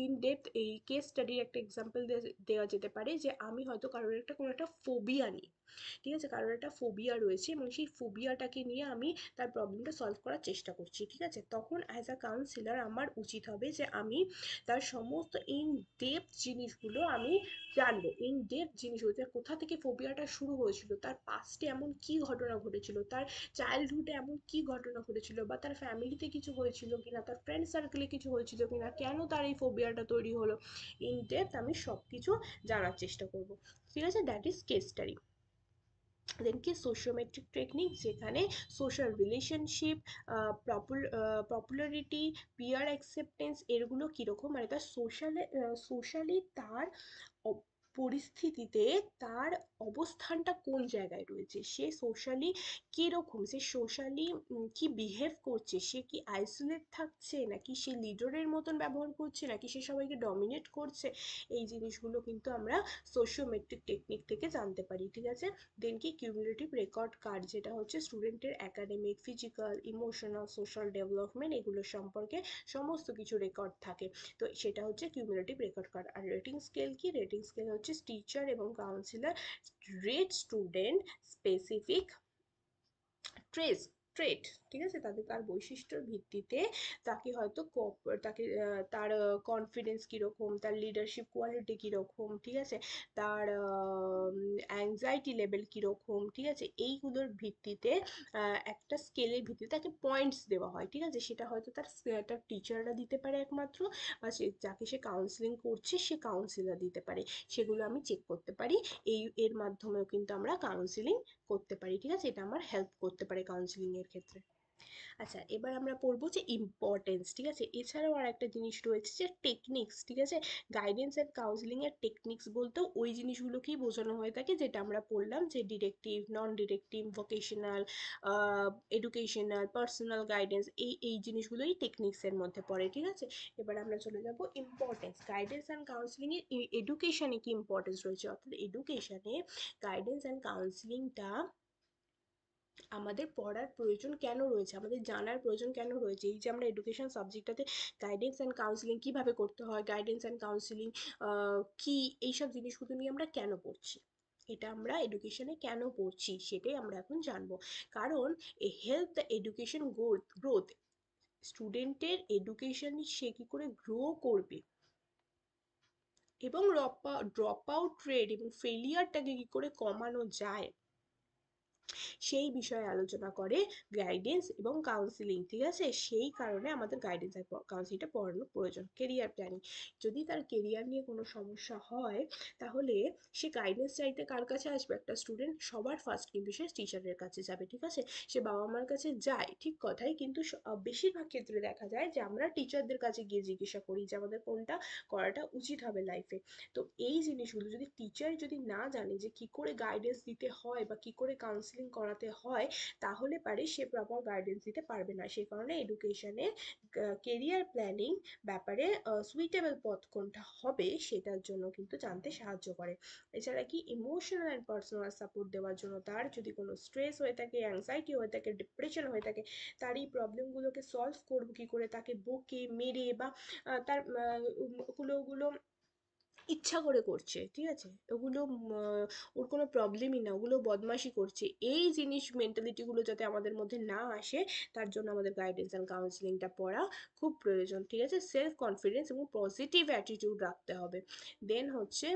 ইন ডেপথ এই কেস স্টাডির একটা এক্সাম্পল দেওয়া যেতে পারে যে আমি হয়তো কারোর একটা কোনো একটা ফোবিয়া নিই, ঠিক আছে, কারোর একটা ফোবিয়া রয়েছে এবং সেই ফোবিয়াটাকে নিয়ে আমি তার প্রবলেমটা সলভ করার চেষ্টা করছি, ঠিক আছে, তখন অ্যাজ আ কাউন্সিলার আমার উচিত হবে যে আমি তার সমস্ত ইন ডেপথ জিনিসগুলো আমি জানবো, ইন ডেপথ জিনিসগুলো, যে কোথা থেকে ফোবিয়াটা শুরু হয়েছিল, তার পাস্টে এমন কি ঘটনা ঘটেছিল, তার চাইল্ডহুডে এমন কি ঘটনা ঘটেছিল, বা তার ফ্যামিলিতে কিছু হয়েছিল কিনা, তার ফ্রেন্ড সার্কেলে কিছু হয়েছিল কিনা, কেন তার এই ফোবিয়াটা তৈরি হলো, ইন ডেপথ আমি সব কিছু জানার চেষ্টা করব, ঠিক আছে, that is case study. Then কি সোশিওমেট্রিক টেকনিক, যেখানে social relationship, popularity, peer acceptance এগুলো কীরকম, মানে তার সোশ্যালি তার পরিস্থিতিতে তার অবস্থানটা কোন জায়গায় রয়েছে, সে সোশ্যালি কীরকম, সে সোশ্যালি কি বিহেভ করছে, সে কি আইসোলেট থাকছে, নাকি সে লিডারের মতন ব্যবহার করছে, নাকি সে সবাইকে ডমিনেট করছে, এই জিনিসগুলো কিন্তু আমরা সোশিওমেট্রিক টেকনিক থেকে জানতে পারি, ঠিক আছে। দেন কি কিউমুলেটিভ রেকর্ড কার্ড, যেটা হচ্ছে স্টুডেন্টের academic, physical, emotional, social development এগুলো সম্পর্কে সমস্ত কিছু রেকর্ড থাকে, তো সেটা হচ্ছে কিউমুলেটিভ রেকর্ড কার্ড। আর রেটিং স্কেল কি, রেটিং স্কেল হচ্ছে টিচার এবং counsellor rate student specific trace trait, ঠিক আছে, তার বৈশিষ্ট্যর ভিত্তিতে তাকে হয়তো তাকে তার কনফিডেন্স কীরকম, তার লিডারশিপ কোয়ালিটি কীরকম, ঠিক আছে, তার অ্যাংজাইটি লেভেল কীরকম, ঠিক আছে, এইগুলোর ভিত্তিতে একটা স্কেলের ভিত্তিতে তাকে পয়েন্টস দেওয়া হয়, ঠিক আছে, সেটা হয়তো তার টিচাররা দিতে পারে একমাত্র, বা যাকে সে কাউন্সিলিং করছে সে কাউন্সিলর দিতে পারে, সেগুলো আমি চেক করতে পারি, এর মাধ্যমেও কিন্তু আমরা কাউন্সিলিং করতে পারি, ঠিক আছে, এটা আমার হেল্প করতে পারে কাউন্সিলিং এর ক্ষেত্রে। আচ্ছা, এবার আমরা পড়বো যে ইম্পর্টেন্স, ঠিক আছে, এছাড়াও আর একটা জিনিস রয়েছে যে টেকনিক্স, ঠিক আছে, গাইডেন্স অ্যান্ড কাউন্সিলিং এর টেকনিক্স বলতেও ওই জিনিসগুলোকেই বোঝানো হয়ে থাকে যেটা আমরা পড়লাম, যে directive, non directive, vocational, educational, personal guidance, এই জিনিসগুলোই টেকনিক্সের মধ্যে পড়ে, ঠিক আছে। এবার আমরা চলে যাব ইম্পর্টেন্স, গাইডেন্স অ্যান্ড কাউন্সিলিং এর এডুকেশনে কি ইম্পর্টেন্স রয়েছে, অর্থাৎ এডুকেশনে গাইডেন্স অ্যান্ড কাউন্সিলিংটা আমাদের পড়ার প্রয়োজন কেন রয়েছে, আমাদের জানার প্রয়োজন কেন রয়েছে, এই যে আমরা এডুকেশন সাবজেক্টটাতে গাইডেন্স অ্যান্ড কাউন্সিলিং কীভাবে করতে হয়, গাইডেন্স অ্যান্ড কাউন্সিলিং কি, এইসব জিনিসগুলো নিয়ে আমরা কেন পড়ছি, এটা আমরা এডুকেশনে কেন পড়ছি সেটাই আমরা এখন জানবো। কারণ এ হেল্প দ্য এডুকেশন গ্রোথ, স্টুডেন্টের এডুকেশন সে কী করে গ্রো করবে, এবং ড্রপ আউট রেট এবং ফেলিয়ারটাকে কী করে কমানো যায়, সেই বিষয়ে আলোচনা করে গাইডেন্স এবং কাউন্সিলিং, ঠিক আছে, সেই কারণে আমাদের গাইডেন্স আর কাউন্সিলিংটা পড়ানো প্রয়োজন। কেরিয়ার প্ল্যানিং, যদি তার কেরিয়ার নিয়ে কোনো সমস্যা হয় তাহলে সে গাইডেন্স চাইতে কার কাছে আসবে, একটা স্টুডেন্ট সবার ফার্স্ট কিন্তু সে টিচারের কাছে যাবে, ঠিক আছে, সে বাবা মার কাছে যায় ঠিক কথাই, কিন্তু বেশিরভাগ ক্ষেত্রে দেখা যায় যে আমরা টিচারদের কাছে গিয়ে জিজ্ঞাসা করি যে আমাদের কোনটা করাটা উচিত হবে লাইফে। তো এই জিনিসগুলো যদি টিচার যদি না জানে যে কি করে গাইডেন্স দিতে হয় বা কি করে কাউন্সিলিং করাতে হয়, তাহলে পারে সে প্রপার গাইডেন্স দিতে পারবে না, সেই কারণে এডুকেশনে কেরিয়ার প্ল্যানিং ব্যাপারে সুইটেবল পথ কোনটা হবে সেটার জন্য কিন্তু জানতে সাহায্য করে। এছাড়া কি ইমোশনাল অ্যান্ড পার্সোনাল সাপোর্ট দেওয়ার জন্য, তার যদি কোনো স্ট্রেস হয়ে থাকে, অ্যাংজাইটি হয়ে থাকে, ডিপ্রেশন হয়ে থাকে, তার এই প্রবলেমগুলোকে সলভ করবো কী করে, তাকে বকে মেরে বা তার ওগুলো ইচ্ছা করে করছে, ঠিক আছে, ওগুলো ওর কোনো প্রবলেমই না, ওগুলো বদমাশি করছে, এই জিনিস মেন্টালিটিগুলো যাতে আমাদের মধ্যে না আসে তার জন্য আমাদের গাইডেন্স অ্যান্ড কাউন্সিলিংটা পড়া খুব প্রয়োজন, ঠিক আছে, সেলফ কনফিডেন্স এবং পজিটিভ অ্যাটিটিউড রাখতে হবে। দেন হচ্ছে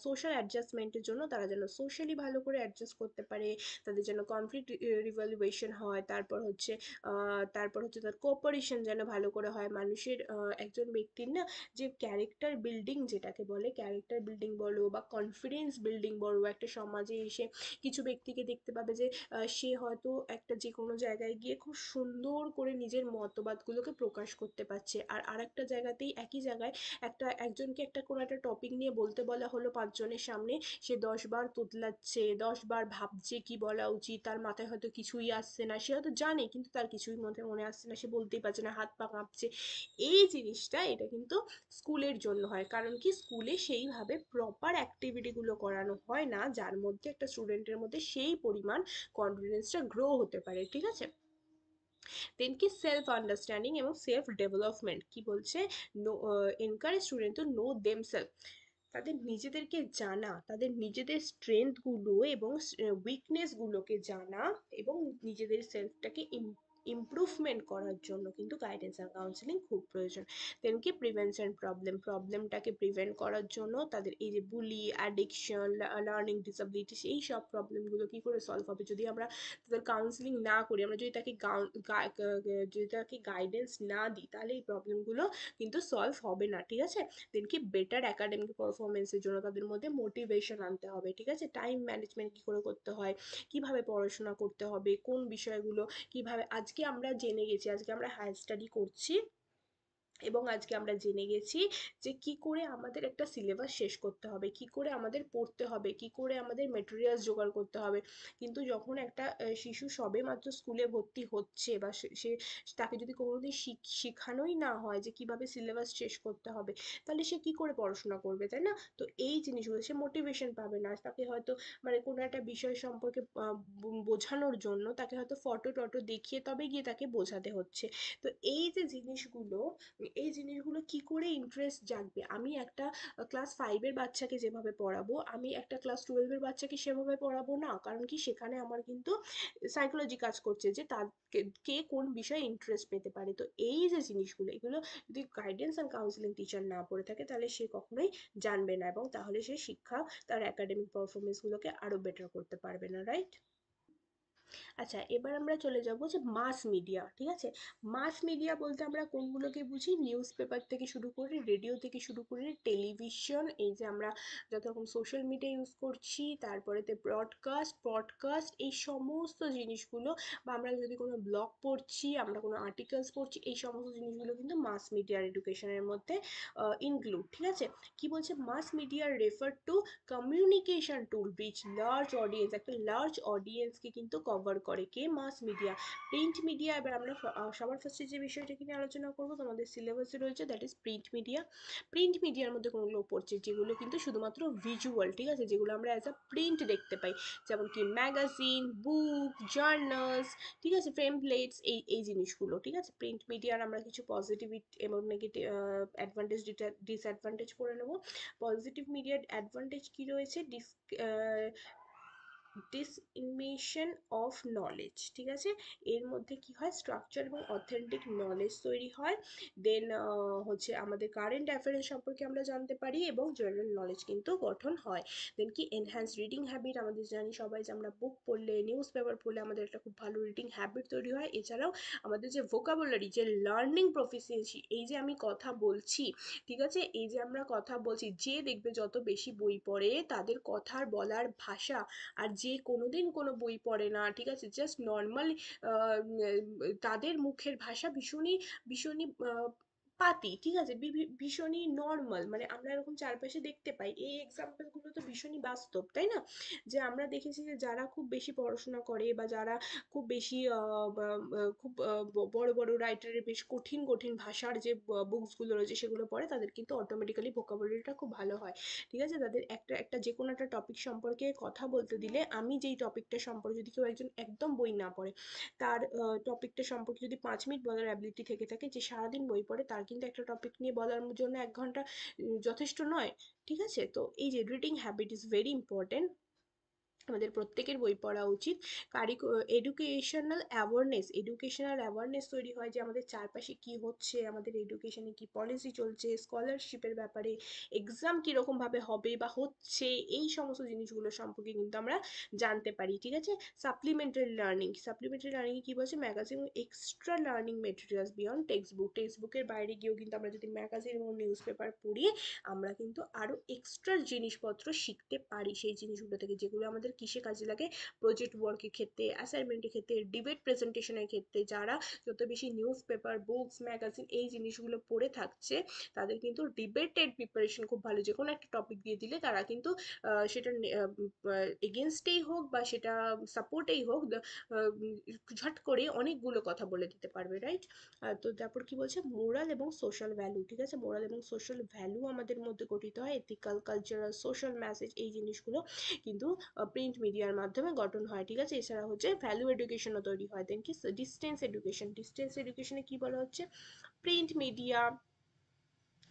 সোশ্যাল অ্যাডজাস্টমেন্টের জন্য তারা যেন সোশ্যালি ভালো করে অ্যাডজাস্ট করতে পারে, তাদের যেন কনফ্লিক্ট রিভলিউশন হয়, তারপর হচ্ছে তার কোঅপারেশন যেন ভালো করে হয়, মানুষের একজন ব্যক্তির না যে ক্যারেক্টার বিল্ডিং যেটাকে বলে, ক্যারেক্টার বিল্ডিং বলো বা কনফিডেন্স বিল্ডিং বলো, একটা সমাজে এসে কিছু ব্যক্তিকে দেখতে পাবে যে সে হয়তো একটা যে কোনো জায়গায় গিয়ে খুব সুন্দর করে নিজের মতবাদগুলোকে প্রকাশ করতে পারছে, আর আরেকটা জায়গাতেই একই জায়গায় একজনকে একটা কোনো একটা টপিক নিয়ে বলতে বলা হলো 5 জনের সামনে, সে 10 বার তোতলাচ্ছে, 10 বার ভাবছে কি বলা উচিত, তার মাথায় হয়তো কিছুই আসছে না, সে হয়তো জানে কিন্তু তার কিছুই মনে আসছে না, সে বলতেই পারছে না, হাত পা কাঁপছে। এই জিনিসটা এটা কিন্তু স্কুলের জন্য হয়, কারণ কি স্কুলে সেইভাবে প্রপার অ্যাক্টিভিটিগুলো করানো হয় না যার মধ্যে একটা স্টুডেন্টের মধ্যে সেই পরিমাণ কনফিডেন্সটা গ্রো হতে পারে, ঠিক আছে। দেন কি সেলফ আন্ডারস্ট্যান্ডিং এবং সেলফ ডেভেলপমেন্ট কি বলছে, know encourage student to know themselves, তাদের নিজেদেরকে জানা, তাদের নিজেদের স্ট্রেংথগুলো এবং উইকনেসগুলোকে জানা এবং নিজেদের সেলফটাকে ইমপ্রুভমেন্ট করার জন্য কিন্তু গাইডেন্স আর কাউন্সিলিং খুব প্রয়োজন। দেন কি প্রিভেনশন প্রবলেমটাকে প্রিভেন্ট করার জন্য তাদের এই যে বুলি, অ্যাডিকশন, লার্নিং ডিসএবিলিটিস, এই সব প্রবলেমগুলো কি করে সলভ হবে যদি আমরা তাদের কাউন্সিলিং না করি, আমরা যদি তাকে যদি তাকে গাইডেন্স না দিই, তাহলে এই প্রবলেমগুলো কিন্তু সলভ হবে না, ঠিক আছে। দেন কি বেটার একাডেমিক পারফরমেন্সের জন্য তাদের মধ্যে মোটিভেশন আনতে হবে, ঠিক আছে। টাইম ম্যানেজমেন্ট কি করে করতে হয়, কিভাবে পড়াশোনা করতে হবে, কোন বিষয়গুলো কিভাবে, আজকে আমরা জেনে গেছি, আজকে আমরা হায়ার স্টাডি করছি এবং আজকে আমরা জেনে গেছি যে কি করে আমাদের একটা সিলেবাস শেষ করতে হবে, কি করে আমাদের পড়তে হবে, কি করে আমাদের মেটেরিয়ালস জোগাড় করতে হবে, কিন্তু যখন একটা শিশু সবে মাত্র স্কুলে ভর্তি হচ্ছে বা সে তাকে যদি কোনোদিন শেখানোই না হয় যে কিভাবে সিলেবাস শেষ করতে হবে, তাহলে সে কি করে পড়াশোনা করবে, তাই না? তো এই জিনিসগুলো সে মোটিভেশন পাবে না, তাকে হয়তো মানে কোনো একটা বিষয় সম্পর্কে বোঝানোর জন্য তাকে হয়তো ফটো টটো দেখিয়ে তবে গিয়ে তাকে বোঝাতে হচ্ছে। তো এই যে জিনিসগুলো, এই জিনিসগুলো কি করে ইন্টারেস্ট জাগবে, আমি একটা ক্লাস 5-এর বাচ্চাকে যেভাবে পড়াবো আমি একটা ক্লাস 12-এর বাচ্চাকে সেভাবে পড়াবো না, কারণ কি সেখানে আমার কিন্তু সাইকোলজি কাজ করছে যে তার কে কোন বিষয়ে ইন্টারেস্ট পেতে পারে। তো এই যে জিনিসগুলো, এগুলো যদি গাইডেন্স অ্যান্ড কাউন্সিলিং টিচার না পড়ে থাকে তাহলে সে কখনোই জানবে না, এবং তাহলে সে শিক্ষা তার একাডেমিক পারফরমেন্সগুলোকে আরো বেটার করতে পারবে না, রাইট? আচ্ছা, এবার আমরা চলে যাব যে মাস মিডিয়া, ঠিক আছে। মাস মিডিয়া বলতে আমরা কোনগুলোকে বুঝি, নিউজ পেপার থেকে শুরু করে, রেডিও থেকে শুরু করে, টেলিভিশন, এই যে আমরা যত রকম সোশ্যাল মিডিয়া ইউজ করছি, তারপরেতে ব্রডকাস্ট, পডকাস্ট, এই সমস্ত জিনিসগুলো, বা আমরা যদি কোনো ব্লগ পড়ছি, আমরা কোনো আর্টিকেলস পড়ছি, এই সমস্ত জিনিসগুলো কিন্তু মাস মিডিয়ার এডুকেশনের মধ্যে ইনক্লুড, ঠিক আছে। কি বলছে, mass media refer to communication tool reach large audience, একটা লার্জ অডিয়েন্সকে কিন্তু কভার করে কে, মাস মিডিয়া। প্রিন্ট মিডিয়া, এবার আমরা সবার ফার্স্টে যে বিষয়টাকে নিয়ে আলোচনা করবো তোমাদের সিলেবাসে রয়েছে, that is print media. Print মিডিয়ার মধ্যে কোনগুলো পড়ছে, যেগুলো কিন্তু শুধুমাত্র ভিজুয়াল, ঠিক আছে, যেগুলো আমরা অ্যাজ আ প্রিন্ট দেখতে পাই, যেমন কি ম্যাগাজিন, বুক, জার্নালস, ঠিক আছে, ফ্রেমপ্লেটস, এই জিনিসগুলো, ঠিক আছে। প্রিন্ট মিডিয়ার আমরা কিছু পজিটিভ এবং নেগেটিভ অ্যাডভান্টেজ ডিসঅ্যাডভান্টেজ করে নেবো। পজিটিভ মিডিয়ার অ্যাডভান্টেজ কি রয়েছে, ডিসইমিশন অফ নলেজ, ঠিক আছে, এর মধ্যে কি হয়, স্ট্রাকচার এবং অথেন্টিক নলেজ তৈরি হয়। দেন হচ্ছে আমাদের কারেন্ট অ্যাফেয়ার্স সম্পর্কে আমরা জানতে পারি এবং জেনারেল নলেজ কিন্তু গঠন হয়। দেন কি এনহ্যান্স রিডিং হ্যাবিট, আমাদের জানি সবাই যে আমরা বুক পড়লে, নিউজ পেপার পড়লে আমাদের একটা খুব ভালো রিডিং হ্যাবিট তৈরি হয়। এছাড়াও আমাদের যে ভোকাবুলারি, যে লার্নিং প্রফিসিয়েন্সি, এই যে আমি কথা বলছি, ঠিক আছে, এই যে আমরা কথা বলছি, যে দেখবে যত বেশি বই পড়ে তাদের কথার বলার ভাষা, আর যে কোনোদিন কোনো বই পড়ে না, ঠিক আছে, জাস্ট নর্মাল, তাদের মুখের ভাষা ভীষণই ভীষণই পাতি, ঠিক আছে, ভীষণই নর্মাল, মানে আমরা এরকম চারপাশে দেখতে পাই, এই এক্সাম্পল গুলো তো ভীষণই বাস্তব, তাই না? যে আমরা দেখেছি যে যারা খুব বেশি পড়াশোনা করে বা যারা খুব বেশি খুব বড় বড় রাইটারের বেশ কঠিন কঠিন ভাষার যে বুকস গুলো রয়েছে সেগুলো পড়ে, তাদের কিন্তু অটোমেটিক্যালি ভোকাবুলারিটা খুব ভালো হয়, ঠিক আছে। তাদের একটা একটা যে কোনো একটা টপিক সম্পর্কে কথা বলতে দিলে, আমি যেই টপিকটা সম্পর্কে, যদি কেউ একজন একদম বই না পড়ে, তার টপিকটা সম্পর্কে যদি 5 মিনিট বলার অ্যাবিলিটি থেকে থাকে, যে সারাদিন বই পড়ে তার কিন্তু একটা টপিক নিয়ে বলার জন্য 1 ঘন্টা যথেষ্ট নয়, ঠিক আছে। তো এই যে reading habit is very important. আমাদের প্রত্যেকের বই পড়া উচিত। এডুকেশনাল অ্যাওয়ারনেস তৈরি হয় যে আমাদের চারপাশে কি হচ্ছে, আমাদের এডুকেশনে কি পলিসি চলছে, স্কলারশিপের ব্যাপারে, এক্সাম কীরকমভাবে হবে বা হচ্ছে, এই সমস্ত জিনিসগুলো সম্পর্কে কিন্তু আমরা জানতে পারি, ঠিক আছে। সাপ্লিমেন্টারি লার্নিং কি বলছে, magazine extra learning materials beyond টেক্সটবুকের বাইরে গিয়েও কিন্তু আমরা যদি ম্যাগাজিন এবং নিউজ পেপার পড়ি, আমরা কিন্তু আরও এক্সট্রা জিনিসপত্র শিখতে পারি সেই জিনিসগুলো থেকে, যেগুলো আমাদের কিসে কাজে লাগে, প্রজেক্ট ওয়ার্কের ক্ষেত্রে, অ্যাসাইনমেন্টের ক্ষেত্রে, ডিবেট প্রেজেন্টেশনের ক্ষেত্রে। যারা যত বেশি নিউজ পেপার, বুকস, ম্যাগাজিন এই জিনিসগুলো পড়ে থাকছে, তাদের কিন্তু ডিবেটের প্রিপারেশন খুব ভালো। যে কোনো একটা টপিক দিয়ে দিলে তারা কিন্তু সেটা এগেনস্টেই হোক বা সেটা সাপোর্টেই হোক, ঝট করে অনেকগুলো কথা বলে দিতে পারবে, রাইট। তো তারপর কি বলছে, মোরাল এবং সোশ্যাল ভ্যালু, ঠিক আছে। মোরাল এবং সোশ্যাল ভ্যালু আমাদের মধ্যে গঠিত হয়, এথিক্যাল, কালচারাল, সোশ্যাল মেসেজ, এই জিনিসগুলো কিন্তু প্রিন্ট মিডিয়ার মাধ্যমে গঠন হয়, ঠিক আছে। এছাড়া হচ্ছে ভ্যালু এডুকেশনও তৈরি হয়। দেন কি ডিস্টেন্স এডুকেশনে কি বলা হচ্ছে, print media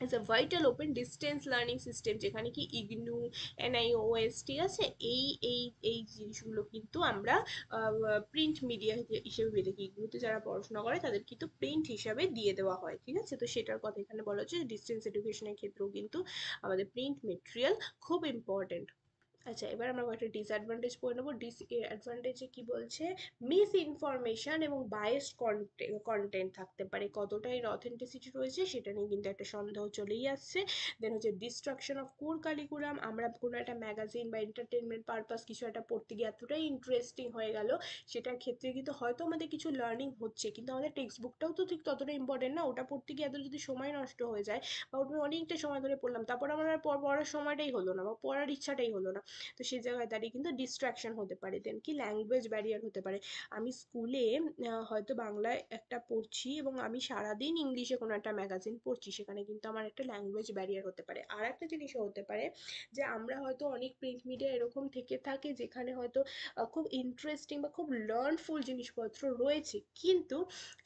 is a vital open distance learning system, যেখানে কি ইগনু, এনআইওএস, ঠিক আছে, এই এই এই জিনিসগুলো কিন্তু আমরা প্রিন্ট মিডিয়া হিসেবে পেয়ে থাকি। ইগনুতে যারা পড়াশোনা করে তাদের কিন্তু প্রিন্ট হিসাবে দিয়ে দেওয়া হয়, ঠিক আছে। তো সেটার কথা এখানে বলা হচ্ছে, ডিস্টেন্স এডুকেশনের ক্ষেত্রেও কিন্তু আমাদের প্রিন্ট মেটেরিয়াল খুব ইম্পর্টেন্ট। আচ্ছা, এবার আমরা কয়েকটা ডিসঅ্যাডভান্টেজ পড়ে নেবো। ডিসঅ্যাডভান্টেজে কি বলছে, মিস ইনফরমেশন এবং বায়াসড কন্টেন্ট থাকতে পারে, কতটা এর অথেন্টিসিটি রয়েছে সেটা নিয়ে কিন্তু একটা সন্দেহ চলেই আসছে। দেন হচ্ছে ডিস্ট্রাকশন অফ কোর কারিকুলাম, আমরা কোনো একটা ম্যাগাজিন বা এন্টারটেনমেন্ট পারপাস কিছু একটা পড়তে গিয়ে এতটাই ইন্টারেস্টিং হয়ে গেল, সেটার ক্ষেত্রে কিন্তু হয়তো আমাদের কিছু লার্নিং হচ্ছে, কিন্তু আমাদের টেক্সট বুকটাও তো ঠিক ততটা ইম্পর্টেন্ট না। ওটা পড়তে গিয়ে এত যদি সময় নষ্ট হয়ে যায়, বা ওটা অনেকটা সময় ধরে পড়লাম, তারপর আমার আর পড়ার সময়টাই হলো না বা পড়ার ইচ্ছাটাই হলো না, তো সেই জায়গায় দাঁড়িয়ে কিন্তু ডিস্ট্রাকশন হতে পারে। দেন কি ল্যাঙ্গুয়েজ ব্যারিয়ার হতে পারে, আমি স্কুলে হয়তো বাংলায় একটা পড়ছি এবং আমি সারাদিন ইংলিশে কোনো একটা ম্যাগাজিন পড়ছি, সেখানে কিন্তু আমার একটা ল্যাঙ্গুয়েজ ব্যারিয়ার হতে পারে। আর একটা জিনিসও হতে পারে যে আমরা হয়তো অনেক প্রিন্ট মিডিয়া এরকম থেকে থাকে যেখানে হয়তো খুব ইন্টারেস্টিং বা খুব লার্নফুল জিনিসপত্র রয়েছে, কিন্তু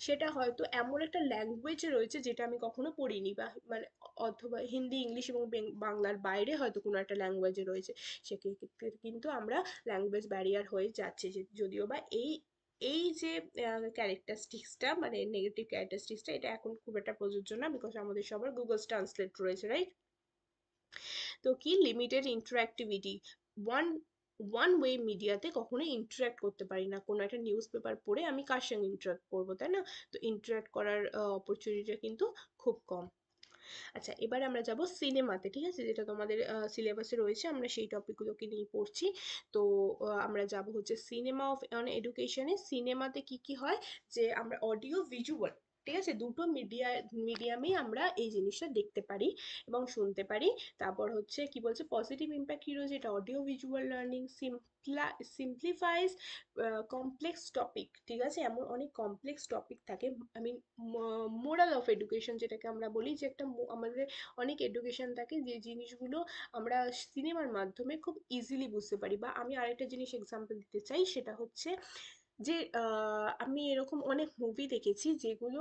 সেটা হয়তো এমন একটা ল্যাঙ্গুয়েজে রয়েছে যেটা আমি কখনো পড়িনি, বা মানে অথবা হিন্দি, ইংলিশ এবং বাংলার বাইরে হয়তো কোনো একটা ল্যাঙ্গুয়েজে রয়েছে, সেক্ষেত্রে কিন্তু আমরা ল্যাঙ্গুয়েজ ব্যারিয়ার হয়ে যাচ্ছে। যদিও বা এই এই যে ক্যারেক্টারিস্টিক্সটা, মানে নেগেটিভ ক্যারেক্টারিস্টিক্সটা, এটা এখন খুব একটা প্রযোজ্য না, বিকজ আমাদের সবার গুগল ট্রান্সলেট রয়েছে, রাইট। তো কি limited interactivity, one one way মিডিয়াতে কখনোই ইন্টারাক্ট করতে পারি না। কোনো একটা নিউজ পেপার পড়ে আমি কার সঙ্গে ইন্টারাক্ট করবো, তাই না? তো ইন্টারাক্ট করার অপরচুনিটিটা কিন্তু খুব কম। আচ্ছা, এবার আমরা যাব সিনেমাতে, ঠিক আছে, যেটা তোমাদের সিলেবাসে রয়েছে, আমরা সেই টপিকগুলোকে নিয়ে পড়ছি। তো আমরা যাব হচ্ছে সিনেমা অফ অন এডুকেশনে। সিনেমাতে কি কি হয়, যে আমরা অডিও ভিজুয়াল, ঠিক আছে, দুটো মিডিয়ামেই আমরা এই জিনিসটা দেখতে পারি এবং শুনতে পারি। তারপর হচ্ছে কি বলছে, পজিটিভ ইম্প্যাক্ট কি রয়েছে, এটা audio visual learning simplifies complex topic, ঠিক আছে। এমন অনেক কমপ্লেক্স টপিক থাকে, I mean moral of education যেটাকে আমরা বলি, যে একটা আমাদের অনেক এডুকেশন থাকে যে জিনিসগুলো আমরা সিনেমার মাধ্যমে খুব ইজিলি বুঝতে পারি। বা আমি আরেকটা জিনিস এক্সাম্পল দিতে চাই, সেটা হচ্ছে যে আমি এরকম অনেক মুভি দেখেছি যেগুলো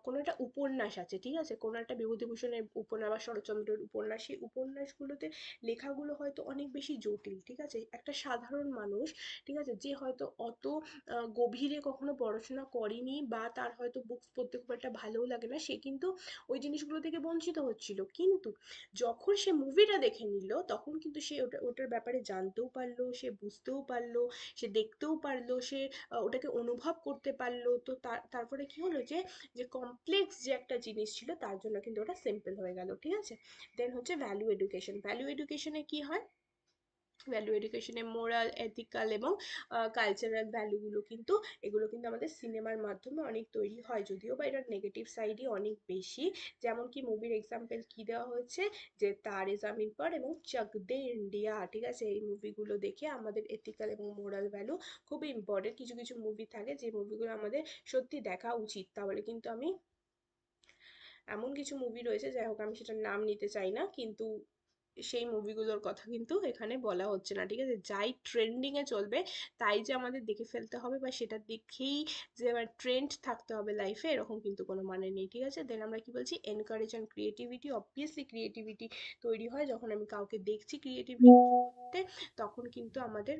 কোনো একটা উপন্যাস আছে, ঠিক আছে, কোনো একটা বিভূতিভূষণের উপন্যাস বা শরৎচন্দ্রের উপন্যাস, সেই উপন্যাসগুলোতে লেখাগুলো হয়তো অনেক বেশি জটিল, ঠিক আছে। একটা সাধারণ মানুষ, ঠিক আছে, যে হয়তো অত গভীরে কখনো পড়াশোনা করেনি বা তার হয়তো বুকস পড়তে খুব একটা ভালোও লাগে না, সে কিন্তু ওই জিনিসগুলো থেকে বঞ্চিত হচ্ছিল, কিন্তু যখন সে মুভিটা দেখে নিল তখন কিন্তু সে ওটার ব্যাপারে জানতেও পারলো, সে বুঝতেও পারলো, সে দেখতেও পারলো, সে ওটাকে অনুভব করতে পারলো। তো তারপরে কি হলো, যে যে কমপ্লেক্স যে একটা জিনিস ছিল তার জন্য কিন্তু ওটা সিম্পল হয়ে গেল, ঠিক আছে। দেন হচ্ছে ভ্যালু এডুকেশনে কি হয়, ভ্যালু এডুকেশনে মোরাল, এথিক্যাল এবং কালচারাল ভ্যালুগুলো কিন্তু, এগুলো কিন্তু আমাদের সিনেমার মাধ্যমে অনেক তৈরি হয়, যদিও বা এটার নেগেটিভ সাইডই অনেক বেশি। যেমন কি মুভির এক্সাম্পল কি দেওয়া হয়েছে, যে তারে জামিন পার এবং চক দে ইন্ডিয়া, ঠিক আছে, এই মুভিগুলো দেখে আমাদের এথিক্যাল এবং মোরাল ভ্যালু খুবই ইম্পর্টেন্ট। কিছু কিছু মুভি থাকে যে মুভিগুলো আমাদের সত্যি দেখা উচিত, তাহলে কিন্তু আমি, এমন কিছু মুভি রয়েছে, যাই হোক আমি সেটার নাম নিতে চাই না, কিন্তু সেই মুভিগুলোর কথা কিন্তু এখানে বলা হচ্ছে না, ঠিক আছে। যাই ট্রেন্ডিং এ চলবে তাই যে আমাদের দেখে ফেলতে হবে বা সেটা দেখেই যে আবার ট্রেন্ড থাকতে হবে লাইফে, এরকম কিন্তু কোনো মানে নেই, ঠিক আছে। দেন আমরা কি বলছি, encourage and creativity, obviously creativity তৈরি হয় যখন আমি কাউকে দেখছি ক্রিয়েটিভিটি করতে, তখন কিন্তু আমাদের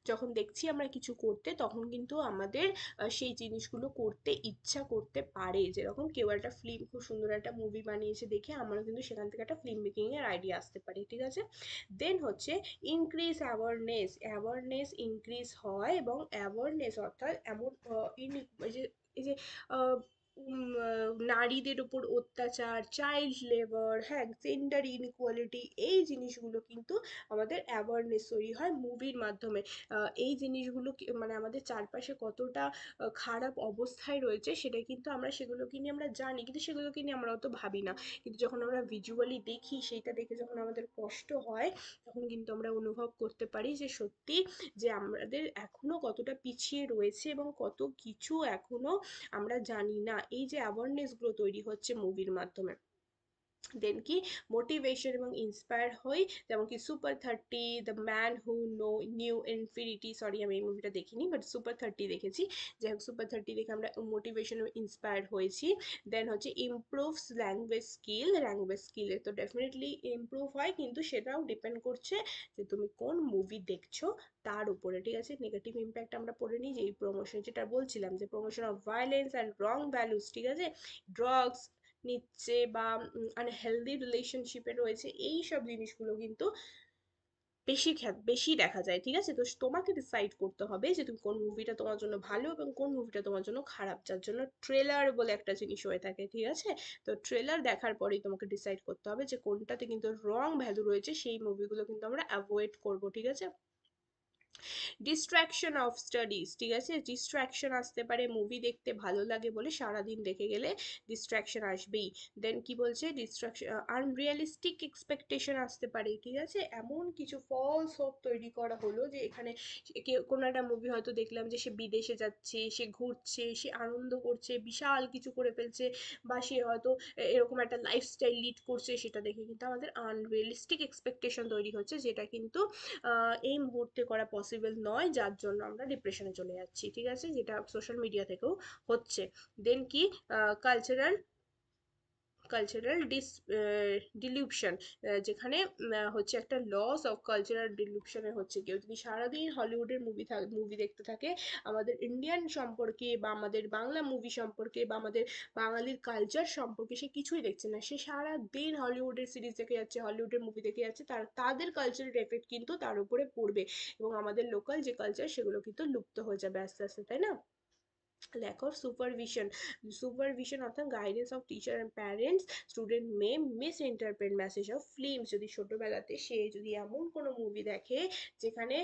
যখন দেখছি আমরা কিছু করতে, তখন কিন্তু আমাদের সেই জিনিসগুলো করতে ইচ্ছা করতে পারে। যেরকম কেউ একটা ফিল্ম, খুব সুন্দর একটা মুভি বানিয়েছে দেখে আমারও কিন্তু সেখান থেকে একটা ফিল্ম মেকিং এর আইডিয়া আসতে পারে, ঠিক আছে। দেন হচ্ছে ইনক্রিজ অ্যাওয়ারনেস। অ্যাওয়ারনেস ইনক্রিজ হয়, এবং অ্যাওয়ারনেস অর্থাৎ এমন এই যে আহ, নারীদের উপর অত্যাচার, চাইল্ড লেবার, হ্যাঁ, জেন্ডার ইনইকুয়ালিটি, এই জিনিসগুলো কিন্তু আমাদের অ্যাওয়ারনেস তৈরি হয় মুভির মাধ্যমে। এই জিনিসগুলো মানে আমাদের চারপাশে কতটা খারাপ অবস্থায় রয়েছে সেটা কিন্তু আমরা সেগুলোকে নিয়ে আমরা জানি, কিন্তু সেগুলোকে নিয়ে আমরা অত ভাবি না। কিন্তু যখন আমরা ভিজুয়ালি দেখি, সেইটা দেখে যখন আমাদের কষ্ট হয়, তখন কিন্তু আমরা অনুভব করতে পারি যে সত্যি যে আমাদের এখনো কতটা পিছিয়ে রয়েছে এবং কত কিছু এখনো আমরা জানি না। এই যে অ্যাওয়ারনেস গুলো তৈরি হচ্ছে মুভির মাধ্যমে। দেন কি মোটিভেশন এবং ইন্সপায়ার হই, যেমন কি super 30, the man who knew infinity, sorry আমি এই মুভিটা দেখিনি, বাট সুপার 30 দেখেছি। যাই হোক, সুপার 30 দেখে আমরা মোটিভেশন এবং ইন্সপায়ার হয়েছি। দেন হচ্ছে ইমপ্রুভস ল্যাঙ্গুয়েজ স্কিলে তো ডেফিনেটলি ইমপ্রুভ হয়, কিন্তু সেটাও ডিপেন্ড করছে যে তুমি কোন মুভি দেখছো তার উপরে, ঠিক আছে। নেগেটিভ ইম্প্যাক্ট আমরা পড়ে নিই, যে এই প্রমোশন, যেটা বলছিলাম যে promotion of violence and wrong values, ঠিক আছে, ড্রাগস নিচ্ছে বা আনহেলদি রিলেশনশিপে রয়েছে, এই সব জিনিসগুলো কিন্তু বেশি দেখা যায়, ঠিক আছে। তো তোমাকে ডিসাইড করতে হবে যে তুমি কোন মুভিটা তোমার জন্য ভালো এবং কোন মুভিটা তোমার জন্য খারাপ, যার জন্য ট্রেলার বলে একটা জিনিস হয়ে থাকে, ঠিক আছে। তো ট্রেলার দেখার পরেই তোমাকে ডিসাইড করতে হবে যে কোনটাতে কিন্তু রং ভ্যালু রয়েছে, সেই মুভিগুলো কিন্তু আমরা অ্যাভয়েড করব, ঠিক আছে। ডিস্ট্রাকশন অফ স্টাডিজ, ঠিক আছে, ডিস্ট্রাকশন আসতে পারে মুভি দেখতে ভালো লাগে বলে, সারাদিন দেখে গেলে ডিস্ট্রাকশন আসবেই। দেন কি বলছে, ডিস্ট্রাকশন আনরিয়ালিস্টিক এক্সপেকটেশন আসতে পারে, ঠিক আছে, এমন কিছু ফলস হোপ তৈরি করা হলো যে এখানে কেউ কোনো একটা মুভি হয়তো দেখলাম যে সে বিদেশে যাচ্ছে, সে ঘুরছে, সে আনন্দ করছে, বিশাল কিছু করে ফেলছে, বা সে হয়তো এরকম একটা লাইফস্টাইল লিড করছে, সেটা দেখে কিন্তু আমাদের আনরিয়ালিস্টিক এক্সপেকটেশন তৈরি হচ্ছে, যেটা কিন্তু এই মুহূর্তে করা পসিবল নয়, যার জন্য আমরা ডিপ্রেশনে চলে যাচ্ছি, ঠিক আছে, যেটা সোশ্যাল মিডিয়া থেকেও হচ্ছে। দেন কি কালচারাল কালচারাল ডিলিউশন, যেখানে হচ্ছে একটা লস অফ কালচারাল ডিলিউশনে হচ্ছে। কেউ যদি সারাদিন হলিউডের মুভি দেখতে থাকে, আমাদের ইন্ডিয়ান সম্পর্কে বা আমাদের বাংলা মুভি সম্পর্কে বা আমাদের বাঙালির কালচার সম্পর্কে সে কিছুই দেখছে না, সে সারা দিন হলিউডের সিরিজ দেখে যাচ্ছে, হলিউডের মুভি দেখে যাচ্ছে, তাদের কালচারের এফেক্ট কিন্তু তার উপরে পড়বে, এবং আমাদের লোকাল যে কালচার সেগুলো কিন্তু লুপ্ত হয়ে যাবে আস্তে আস্তে, তাই না। ল্যাক অফ সুপারভিশন অর্থাৎ guidance of teacher and parents, student May miss interpret message of films. যদি ছোটবেলাতে সে যদি এমন কোনো মুভি দেখে যেখানে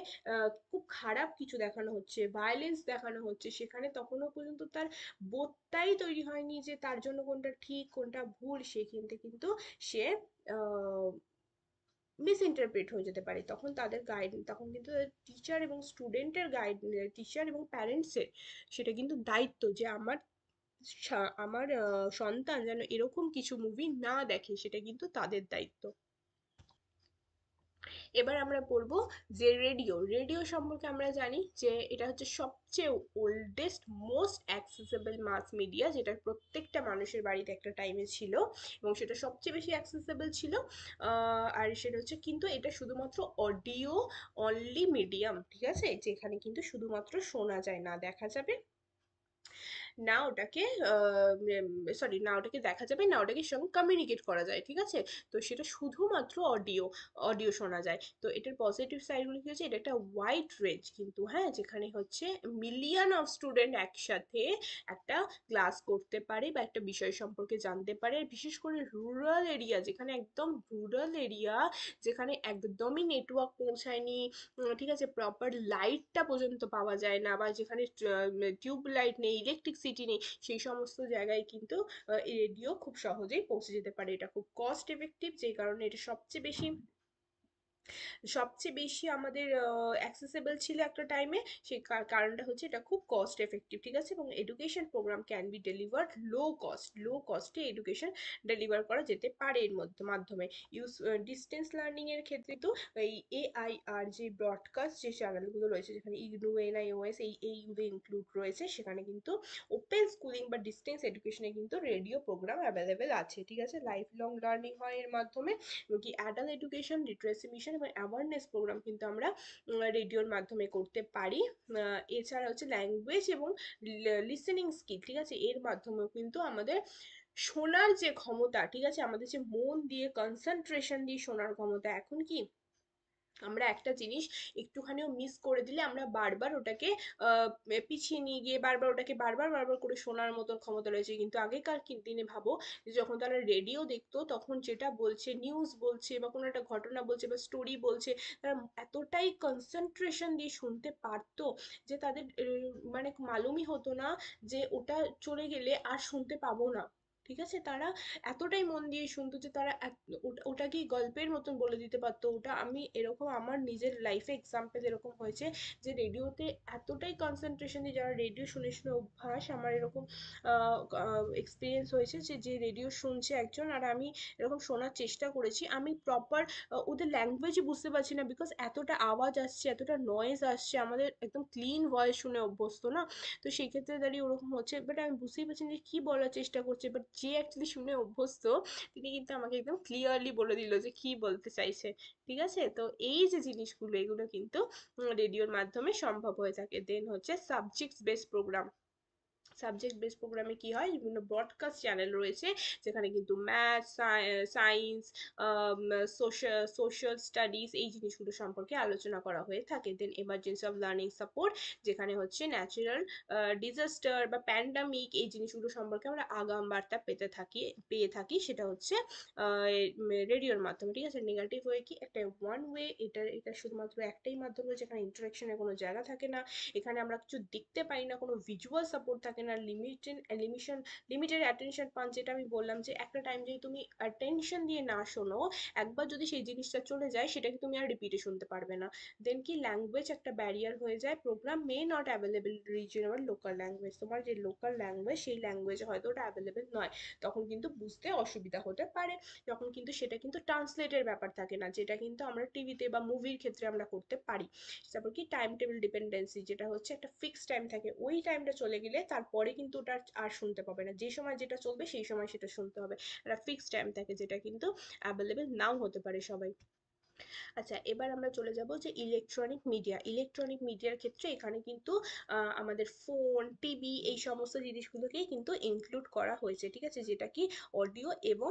খুব খারাপ কিছু দেখানো হচ্ছে, ভায়োলেন্স দেখানো হচ্ছে, সেখানে তখনও পর্যন্ত তার বোধটাই তৈরি হয়নি যে তার জন্য কোনটা ঠিক কোনটা ভুল, সেখানে কিন্তু সে মিস ইন্টারপ্রেট হয়ে যেতে পারে। তখন কিন্তু টিচার এবং স্টুডেন্টের টিচার এবং প্যারেন্টসের সেটা কিন্তু দায়িত্ব যে আমার সন্তান যেন এরকম কিছু মুভি না দেখে, সেটা কিন্তু তাদের দায়িত্ব। এবার আমরা পড়বো যে রেডিও। রেডিও সম্পর্কে আমরা জানি যে এটা হচ্ছে সবচেয়ে oldest most accessible mass media, যেটা প্রত্যেকটা মানুষের বাড়িতে একটা টাইমে ছিল, এবং সেটা সবচেয়ে বেশি অ্যাক্সেসেবল ছিল। আর সেটা হচ্ছে কিন্তু এটা শুধুমাত্র অডিও অনলি মিডিয়াম, ঠিক আছে, যেখানে কিন্তু শুধুমাত্র শোনা যায়, না দেখা যাবে, না ওটাকে না ওটাকে দেখা যাবে, না ওটাকে সঙ্গে কমিউনিকেট করা যায়, ঠিক আছে। তো সেটা শুধুমাত্র অডিও শোনা যায়। তো এটার পজিটিভ সাইডগুলো কি হচ্ছে, এটা একটা ওয়াইড রেঞ্জ কিন্তু, হ্যাঁ, যেখানে হচ্ছে মিলিয়ন অফ স্টুডেন্ট একসাথে একটা ক্লাস করতে পারে বা একটা বিষয় সম্পর্কে জানতে পারে। বিশেষ করে রুরাল এরিয়া, যেখানে একদম রুরাল এরিয়া, যেখানে একদমই নেটওয়ার্ক পৌঁছায়নি, ঠিক আছে, প্রপার লাইটটা পর্যন্ত পাওয়া যায় না, বা যেখানে টিউব লাইট নেই, ইলেকট্রিসিটি নেই, সেই সমস্ত জায়গায় কিন্তু এই রেডিও খুব সহজেই পৌঁছে যেতে পারে। এটা খুব কস্ট এফেক্টিভ, যেই কারণে এটা সবচেয়ে বেশি আমাদের অ্যাক্সেসেবল ছিল একটা টাইমে। সেই কারণটা হচ্ছে এটা খুব কস্ট এফেক্টিভ, ঠিক আছে, এবং education programme can be delivered low কস্টে এডুকেশন ডেলিভার করা যেতে পারে এর মাধ্যমে। ডিস্টেন্স লার্নিং এর ক্ষেত্রে তো এই এআইআর যে ব্রডকাস্ট যে চ্যানেলগুলো রয়েছে, যেখানে ইগনু, এনআইওএস, এইগুলো ইনক্লুড রয়েছে, সেখানে কিন্তু ওপেন স্কুলিং বা ডিস্টেন্স এডুকেশনে কিন্তু রেডিও প্রোগ্রাম অ্যাভেলেবেল আছে, ঠিক আছে। লাইফ লং লার্নিং হয় এর মাধ্যমে, এবং কি অ্যাডাল্ট এডুকেশন, লিটারেসি মিশন, এবং অ্যাওয়ারনেস প্রোগ্রাম কিন্তু আমরা রেডিওর মাধ্যমে করতে পারি। এছাড়া হচ্ছে ল্যাঙ্গুয়েজ এবং লিসেনিং স্কিল, ঠিক আছে, এর মাধ্যমেও কিন্তু আমাদের শোনার যে ক্ষমতা, ঠিক আছে, আমাদের যে মন দিয়ে কনসেন্ট্রেশন দিয়ে শোনার ক্ষমতা, এখন কি আমরা একটা জিনিস একটুখানিও মিস করে দিলে আমরা বারবার ওটাকে পিছিয়ে নিয়ে গিয়ে বারবার ওটাকে বারবার বারবার করে শোনার মতন ক্ষমতা রয়েছে। কিন্তু আগেকার দিনে ভাবো যে যখন তারা রেডিও দেখতো তখন যেটা বলছে, নিউজ বলছে বা কোনো একটা ঘটনা বলছে বা স্টোরি বলছে, তারা এতটাই কনসেন্ট্রেশন দিয়ে শুনতে পারতো যে তাদের মানে মালুমই হতো না যে ওটা চলে গেলে আর শুনতে পাবো না। ঠিক আছে, তারা এতটাই মন দিয়ে শুনতো যে তারা ওটাকে গল্পের মতন বলে দিতে পারতো। ওটা আমি এরকম আমার নিজের লাইফে এক্সাম্পল এরকম হয়েছে যে রেডিওতে এতটাই কনসেন্ট্রেশন দিয়ে যারা রেডিও শুনে শুনে অভ্যাস, আমার এরকম এক্সপিরিয়েন্স হয়েছে যে যে রেডিও শুনছে একজন আর আমি এরকম শোনার চেষ্টা করেছি, আমি প্রপার ওদের ল্যাঙ্গুয়েজই বুঝতে পারছি না, বিকজ এতটা আওয়াজ আসছে, এতটা নয়েজ আসছে, আমাদের একদম ক্লিন ভয়েস শুনে অভ্যস্ত না। তো সেই ক্ষেত্রে দাঁড়িয়ে ওরকম হচ্ছে, বাট আমি বুঝতেই পারছি না যে কি বলার চেষ্টা করছে, বাট যে অ্যাকচুয়ালি শুনে অভ্যস্ত তিনি কিন্তু আমাকে একদম ক্লিয়ারলি বলে দিল যে কি বলতে চাইছে। ঠিক আছে, তো এই যে জিনিসগুলো এগুলো কিন্তু রেডিওর মাধ্যমে সম্ভব হয়ে থাকে। দেন হচ্ছে subject based program. Subject base প্রোগ্রামে কি হয়, বিভিন্ন ব্রডকাস্ট চ্যানেল রয়েছে যেখানে কিন্তু ম্যাথ, সায়েন্স, সোশ্যাল স্টাডিজ এই জিনিসগুলো সম্পর্কে আলোচনা করা হয়ে থাকে। দেন এমার্জেন্সি অফ লার্নিং সাপোর্ট, যেখানে হচ্ছে ন্যাচারাল ডিজাস্টার বা প্যান্ডামিক এই জিনিসগুলো সম্পর্কে আমরা আগাম বার্তা পেয়ে থাকি, সেটা হচ্ছে রেডিওর মাধ্যমে। ঠিক আছে, নেগেটিভ ওয়ে কি, একটা ওয়ান ওয়ে, এটা শুধুমাত্র একটাই মাধ্যম যেখানে ইন্টারাকশনের কোনো জায়গা থাকে না, এখানে আমরা কিছু দেখতে পাই না, কোনো ভিজুয়াল সাপোর্ট থাকে না, লিমিটেড অ্যাটেনশন পান, যেটা আমি বললাম যে একটা টাইম যদি তুমি অ্যাটেনশন দিয়ে না শোনো, একবার যদি সেই জিনিসটা চলে যায় সেটাকে তুমি আর রিপিটে শুনতে পারবে না। দেন কি, ল্যাঙ্গুয়েজ একটা ব্যারিয়ার হয়ে যায়, program may not available reasonable local language, তোমার যে লোকাল ল্যাঙ্গুয়েজ সেই ল্যাঙ্গুয়েজে হয়তো ওটা অ্যাভেলেবেল নয়, তখন কিন্তু বুঝতে অসুবিধা হতে পারে। তখন কিন্তু সেটা কিন্তু ট্রান্সলেটের ব্যাপার থাকে না, যেটা কিন্তু আমরা টিভিতে বা মুভির ক্ষেত্রে আমরা করতে পারি। তারপর কি, টাইম টেবিল ডিপেন্ডেন্সি, যেটা হচ্ছে একটা ফিক্সড টাইম থাকে, ওই টাইমটা চলে গেলে তারপরে কিন্তু ওটা আর শুনতে পাবে না, যে সময় যেটা চলবে সেই সময় সেটা শুনতে হবে। একটা ফিক্সড টাইম থাকে যেটা কিন্তু অ্যাভেলেবেল নাও হতে পারে সবাই। আচ্ছা, এবার আমরা চলে যাব যে ইলেকট্রনিক মিডিয়া। ইলেকট্রনিক মিডিয়ার ক্ষেত্রে এখানে কিন্তু আমাদের ফোন, টিভি এই সমস্ত জিনিসগুলোকেই কিন্তু ইনক্লুড করা হয়েছে। ঠিক আছে, যেটা কি অডিও এবং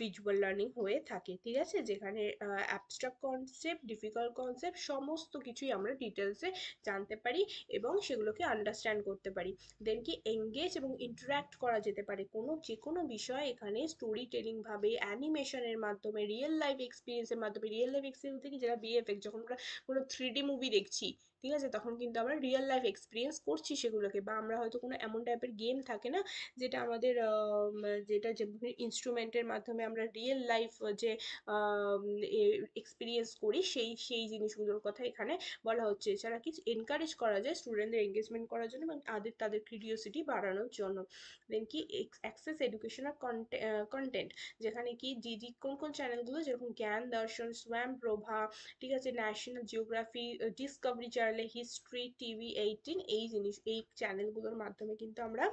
ভিজুয়াল লার্নিং হয়ে থাকে। ঠিক আছে, যেখানে অ্যাবস্ট্রাক্ট কনসেপ্ট, ডিফিকাল্ট কনসেপ্ট সমস্ত কিছুই আমরা ডিটেলসে জানতে পারি এবং সেগুলোকে আন্ডারস্ট্যান্ড করতে পারি। দেন কি, এঙ্গেজ এবং ইন্টারাক্ট করা যেতে পারে যে কোনো বিষয় এখানে স্টোরি টেলিং ভাবে, অ্যানিমেশনের মাধ্যমে, রিয়েল লাইফ এক্সপিরিয়েন্সের মাধ্যমে। রিয়েল লাইফ এক্সপিরিয়েন্স থেকে যেটা বিএফএক্স, যখন আমরা কোনো 3D মুভি দেখছি, ঠিক আছে, তখন কিন্তু আমরা রিয়েল লাইফ এক্সপিরিয়েন্স করছি সেগুলোকে, বা আমরা হয়তো কোনো এমন টাইপের গেম থাকে না যেটা আমাদের যেটা যে ইনস্ট্রুমেন্টের মাধ্যমে আমরা রিয়েল লাইফ যে এক্সপিরিয়েন্স করি সেই সেই জিনিসগুলোর কথা এখানে বলা হচ্ছে। এছাড়া কি, এনকারেজ করা যায় স্টুডেন্টদের এঙ্গেজমেন্ট করার জন্য এবং তাদের কিউরিওসিটি বাড়ানোর জন্য। দেন কি, অ্যাক্সেস এডুকেশনাল কন্টেন্ট, যেখানে কি কোন কোন চ্যানেলগুলো, যেরকম জ্ঞান দর্শন, স্বয়ং প্রভা, ঠিক আছে, ন্যাশনাল জিওগ্রাফি, ডিসকভারি চ্যানেলে, হিস্ট্রি, TV18 এই চ্যানেলগুলোর মাধ্যমে কিন্তু আমরা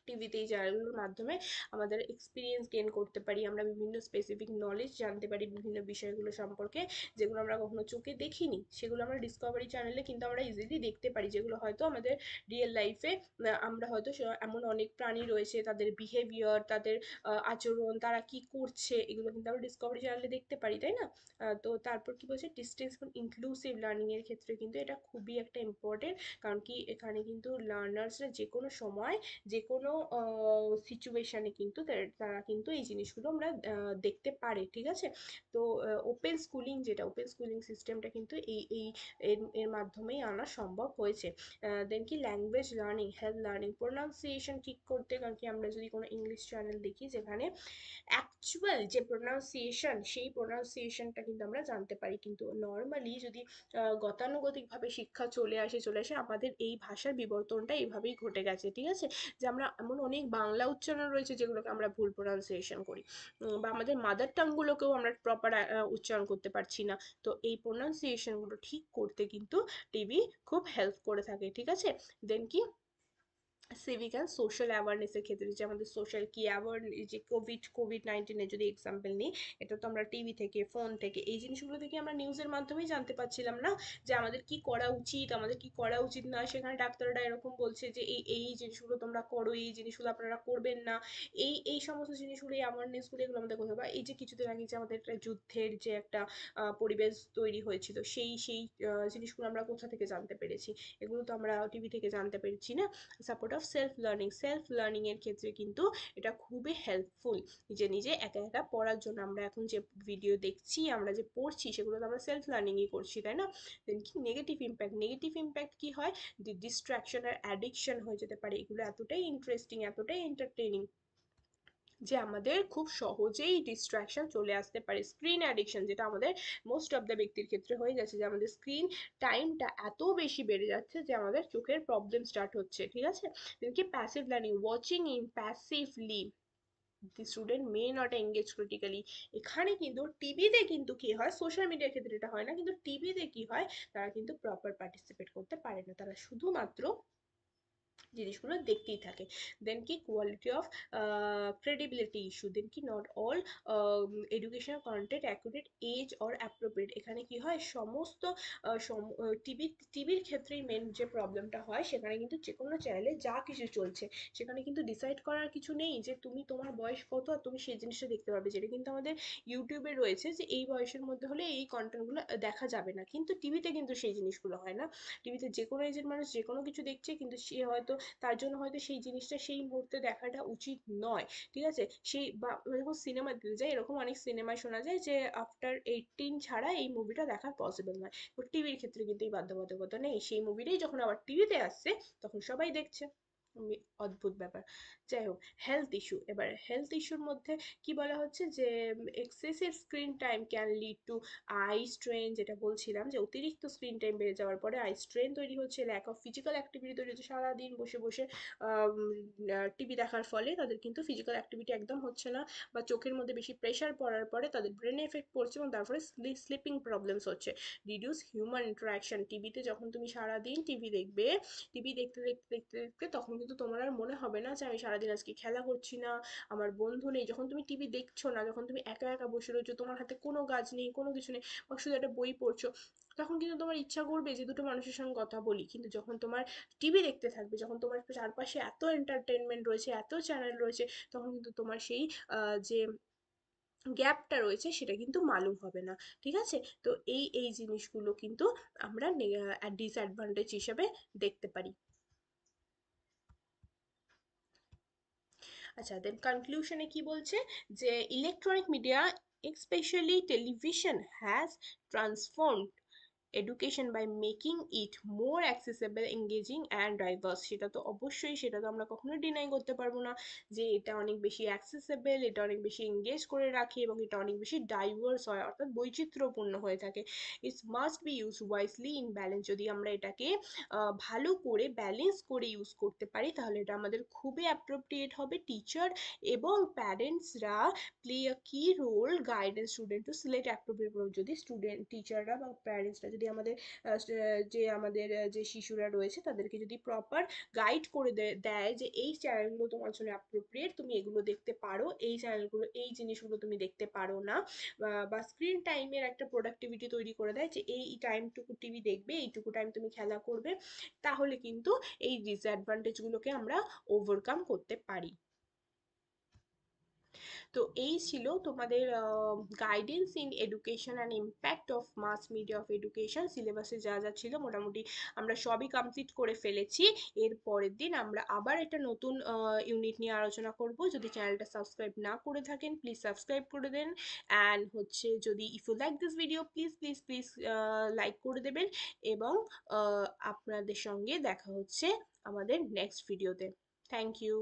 টিভিতে এই চ্যানেলগুলোর মাধ্যমে আমাদের এক্সপিরিয়েন্স গেইন করতে পারি, আমরা বিভিন্ন স্পেসিফিক নলেজ জানতে পারি বিভিন্ন বিষয়গুলো সম্পর্কে, যেগুলো আমরা কখনো চোখে দেখিনি, সেগুলো আমরা ডিসকভারি চ্যানেলে কিন্তু আমরা ইজিলি দেখতে পারি, যেগুলো হয়তো আমাদের রিয়েল লাইফে আমরা হয়তো এমন অনেক প্রাণী রয়েছে, তাদের বিহেভিয়ার, তাদের আচরণ, তারা কি করছে, এগুলো কিন্তু আমরা ডিসকভারি চ্যানেলে দেখতে পারি, তাই না? তো তারপর কি বলছে, ডিস্টেন্স এবং ইনক্লুসিভ লার্নিং এর ক্ষেত্রে কিন্তু এটা খুবই একটা ইম্পর্টেন্ট, কারণ কি এখানে কিন্তু লার্নার্সরা যে কোনো সময় যে কোনো সিচুয়েশানে কিন্তু তারা কিন্তু এই জিনিসগুলো আমরা দেখতে পারে। ঠিক আছে, তো ওপেন স্কুলিং, যেটা ওপেন স্কুলিং সিস্টেমটা কিন্তু এর মাধ্যমেই আনা সম্ভব হয়েছে। দেন কি, language learning, health learning, pronunciation ঠিক করতে, কারণ কি আমরা যদি কোনো ইংলিশ চ্যানেল দেখি যেখানে অ্যাকচুয়াল যে প্রোনাউন্সিয়েশন সেই প্রোনাউন্সিয়েশনটা কিন্তু আমরা জানতে পারি, কিন্তু নর্মালি যদি গতানুগতিকভাবে শিক্ষা চলে আসে আমাদের এই ভাষার বিবর্তনটা এইভাবেই ঘটে গেছে। ঠিক আছে, যে আমরা এমন অনেক বাংলা উচ্চারণ রয়েছে যেগুলোকে আমরা ভুল প্রোনাউন্সিয়েশন করি, বা আমাদের মাদার টাংগুলোকেও আমরা প্রপার উচ্চারণ করতে পারছি না। তো এই প্রোনাউন্সিয়েশনগুলো ঠিক করতে কিন্তু টিভি খুব হেল্প করে থাকে। ঠিক আছে, দেন কি, সিভিক অ্যান্ড সোশ্যাল অ্যাওয়ারনেসের ক্ষেত্রে, যে আমাদের সোশ্যাল কি অ্যাওয়ারনেস, যে কোভিড-19 যদি এক্সাম্পল নিই, এটা তো আমরা টিভি থেকে, ফোন থেকে, এই জিনিসগুলো থেকে আমরা নিউজের মাধ্যমেই জানতে পারছিলাম না যে আমাদের কি করা উচিত, আমাদের কি করা উচিত না। সেখানে ডাক্তাররা এরকম বলছে যে এই এই জিনিসগুলো তোমরা করো, এই জিনিসগুলো আপনারা করবেন না, এই এই সমস্ত জিনিসগুলো, এই অ্যাওয়ারনেসগুলো, এগুলো আমাদের কোথাও, বা এই যে কিছুদিন আগে যে আমাদের একটা যুদ্ধের যে একটা পরিবেশ তৈরি হয়েছিল, সেই সেই জিনিসগুলো আমরা কোথা থেকে জানতে পেরেছি? এগুলো তো আমরা টিভি থেকে জানতে পেরেছি না। সাপোর্ট অফ সেলফ লার্নিং এর ক্ষেত্রে কিন্তু এটা খুবই হেল্পফুল। নিজে নিজে একা একা পড়ার জন্য আমরা এখন যে ভিডিও দেখছি, আমরা যে পড়ছি, সেগুলো তো আমরা সেলফ লার্নিংই করছি, তাই না? দেন কি নেগেটিভ ইম্প্যাক্ট কি হয়? ডিস্ট্রাকশন আর অ্যাডিকশন হয়ে যেতে পারে। এগুলো এতটাই ইন্টারেস্টিং, এতটাই এন্টারটেইনিং যে আমাদের খুব সহজেই ডিস্ট্রাকশন চলে আসতে পারে। স্ক্রিন অ্যাডিকশন, যেটা আমাদের মোস্ট অফ দ্য ব্যক্তির ক্ষেত্রে হয়ে যাচ্ছে, যে আমাদের স্ক্রিন টাইমটা এত বেশি বেড়ে যাচ্ছে যে আমাদের চোখের প্রবলেম স্টার্ট হচ্ছে, ঠিক আছে? কি passive learning, watching in passively, the student may not engage critically. এখানে কিন্তু টিভিতে কিন্তু কি হয়, সোশ্যাল মিডিয়ার ক্ষেত্রে এটা হয় না, কিন্তু টিভিতে কি হয়, তারা কিন্তু প্রপার পার্টিসিপেট করতে পারে না, তারা শুধুমাত্র জিনিসগুলো দেখতেই থাকে। দেন কি quality of credibility issue, then কি not all educational content accurate as or appropriate. এখানে কি হয়, সমস্ত টিভির ক্ষেত্রেই মেন যে প্রবলেমটা হয়, সেখানে কিন্তু যে কোনো চ্যানেলে যা কিছু চলছে, সেখানে কিন্তু ডিসাইড করার কিছু নেই যে তুমি, তোমার বয়স কত আর তুমি সেই জিনিসটা দেখতে পারবে। যেটা কিন্তু আমাদের ইউটিউবে রয়েছে যে এই বয়সের মধ্যে হলে এই কন্টেন্টগুলো দেখা যাবে না, কিন্তু টিভিতে কিন্তু সেই জিনিসগুলো হয় না। টিভিতে যে কোনো এজের মানুষ যে কোনো কিছু দেখছে, কিন্তু সে হয়তো, তার জন্য হয়তো সেই জিনিসটা সেই মুহূর্তে দেখাটা উচিত নয়, ঠিক আছে? সেই বা যখন সিনেমা দিতে যায়, এরকম অনেক সিনেমায় শোনা যায় যে আফটার 18 ছাড়া এই মুভিটা দেখা পসিবল নয়। তো টিভির ক্ষেত্রে কিন্তু এই বাধ্যবাধকতা নেই, সেই মুভিটাই যখন আবার টিভিতে আসছে তখন সবাই দেখছে। অদ্ভুত ব্যাপার। যাই হোক, হেলথ ইস্যু, এবার হেলথ ইস্যুর মধ্যে কি বলা হচ্ছে যে excessive screen time can lead to I strain, যেটা বলছিলাম যে অতিরিক্ত স্ক্রিন টাইম বেড়ে যাওয়ার পরে আই স্ট্রেন তৈরি হচ্ছে, ল্যাক অফ ফিজিক্যাল অ্যাক্টিভিটি তৈরি হচ্ছে। সারাদিন বসে বসে টিভি দেখার ফলে তাদের কিন্তু ফিজিক্যাল অ্যাক্টিভিটি একদম হচ্ছে না, বা চোখের মধ্যে বেশি প্রেশার পড়ার পরে তাদের ব্রেনে এফেক্ট পড়ছে, এবং তারপরে স্লিপিং প্রবলেমস হচ্ছে। রিডিউস হিউম্যান ইন্টারাকশন, টিভিতে যখন তুমি সারাদিন টিভি দেখবে, টিভি দেখতে দেখতে দেখতে দেখতে তখন কিন্তু তোমার আর মনে হবে না যে আমি সারাদিন আজকে খেলা করছি না, আমার বন্ধু নেই। যখন তুমি টিভি দেখছো না, যখন তুমি একা একা বসে রয়েছো, তোমার হাতে কোনো কাজ নেই, কোনো কিছু নেই, বা শুধু একটা বই পড়ছো, তখন কিন্তু তোমার ইচ্ছা করবে যে দুটো মানুষের সঙ্গে কথা বলি। কিন্তু যখন তোমার টিভি দেখতে থাকবে, যখন তোমার চারপাশে এত এন্টারটেনমেন্ট রয়েছে, এত চ্যানেল রয়েছে, তখন কিন্তু তোমার সেই যে গ্যাপটা রয়েছে সেটা কিন্তু মালুম হবে না, ঠিক আছে? তো এই এই জিনিসগুলো কিন্তু আমরা ডিসঅ্যাডভান্টেজ হিসেবে দেখতে পারি। আচ্ছা, দেন কনক্লুশনে কি বলছে, যে electronic media, especially television, has transformed education by making it more accessible, engaging and diverse. সেটা তো অবশ্যই, সেটা তো আমরা কখনোই ডিনাই করতে পারবো না যে এটা অনেক বেশি অ্যাক্সেসেবল, এটা অনেক বেশি এঙ্গেজ করে রাখে, এবং এটা অনেক বেশি ডাইভার্স হয়, অর্থাৎ বৈচিত্র্যপূর্ণ হয়ে থাকে। It's must be use wisely in balance. যদি আমরা এটাকে ভালো করে ব্যালেন্স করে ইউজ করতে পারি, তাহলে এটা আমাদের খুবই অ্যাপ্রোপ্রিয়েট হবে। টিচার এবং প্যারেন্টসরা play a key role guidance student to select appropriate role. যদি স্টুডেন্ট, টিচাররা বা প্যারেন্টসরা যদি আমাদের যে আমাদের যে শিশুরা রয়েছে তাদেরকে যদি প্রপার গাইড করে দেয় যে এই চ্যানেলগুলো তোমার জন্য অ্যাপ্রোপ্রিয়েট, তুমি এগুলো দেখতে পারো, এই চ্যানেলগুলো, এই জিনিসগুলো তুমি দেখতে পারো না, বা স্ক্রিন টাইমের একটা প্রোডাক্টিভিটি তৈরি করে দেয় যে এই টাইমটুকু টিভি দেখবে, এইটুকু টাইম তুমি খেলা করবে, তাহলে কিন্তু এই ডিসঅ্যাডভান্টেজগুলোকে আমরা ওভারকাম করতে পারি। তো এই ছিল তোমাদের guidance in education and impact of mass media of education. সিলেবাসে যা যা ছিল মোটামুটি আমরা সবই কমপ্লিট করে ফেলেছি। এর পরের দিন আমরা আবার একটা নতুন ইউনিট নিয়ে আলোচনা করব। যদি চ্যানেলটা সাবস্ক্রাইব না করে থাকেন, প্লিজ সাবস্ক্রাইব করে দেন। অ্যান্ড হচ্ছে, যদি if you like this video, please please please like করে দেবেন। এবং আপনাদের সঙ্গে দেখা হচ্ছে আমাদের নেক্সট ভিডিওতে। Thank you.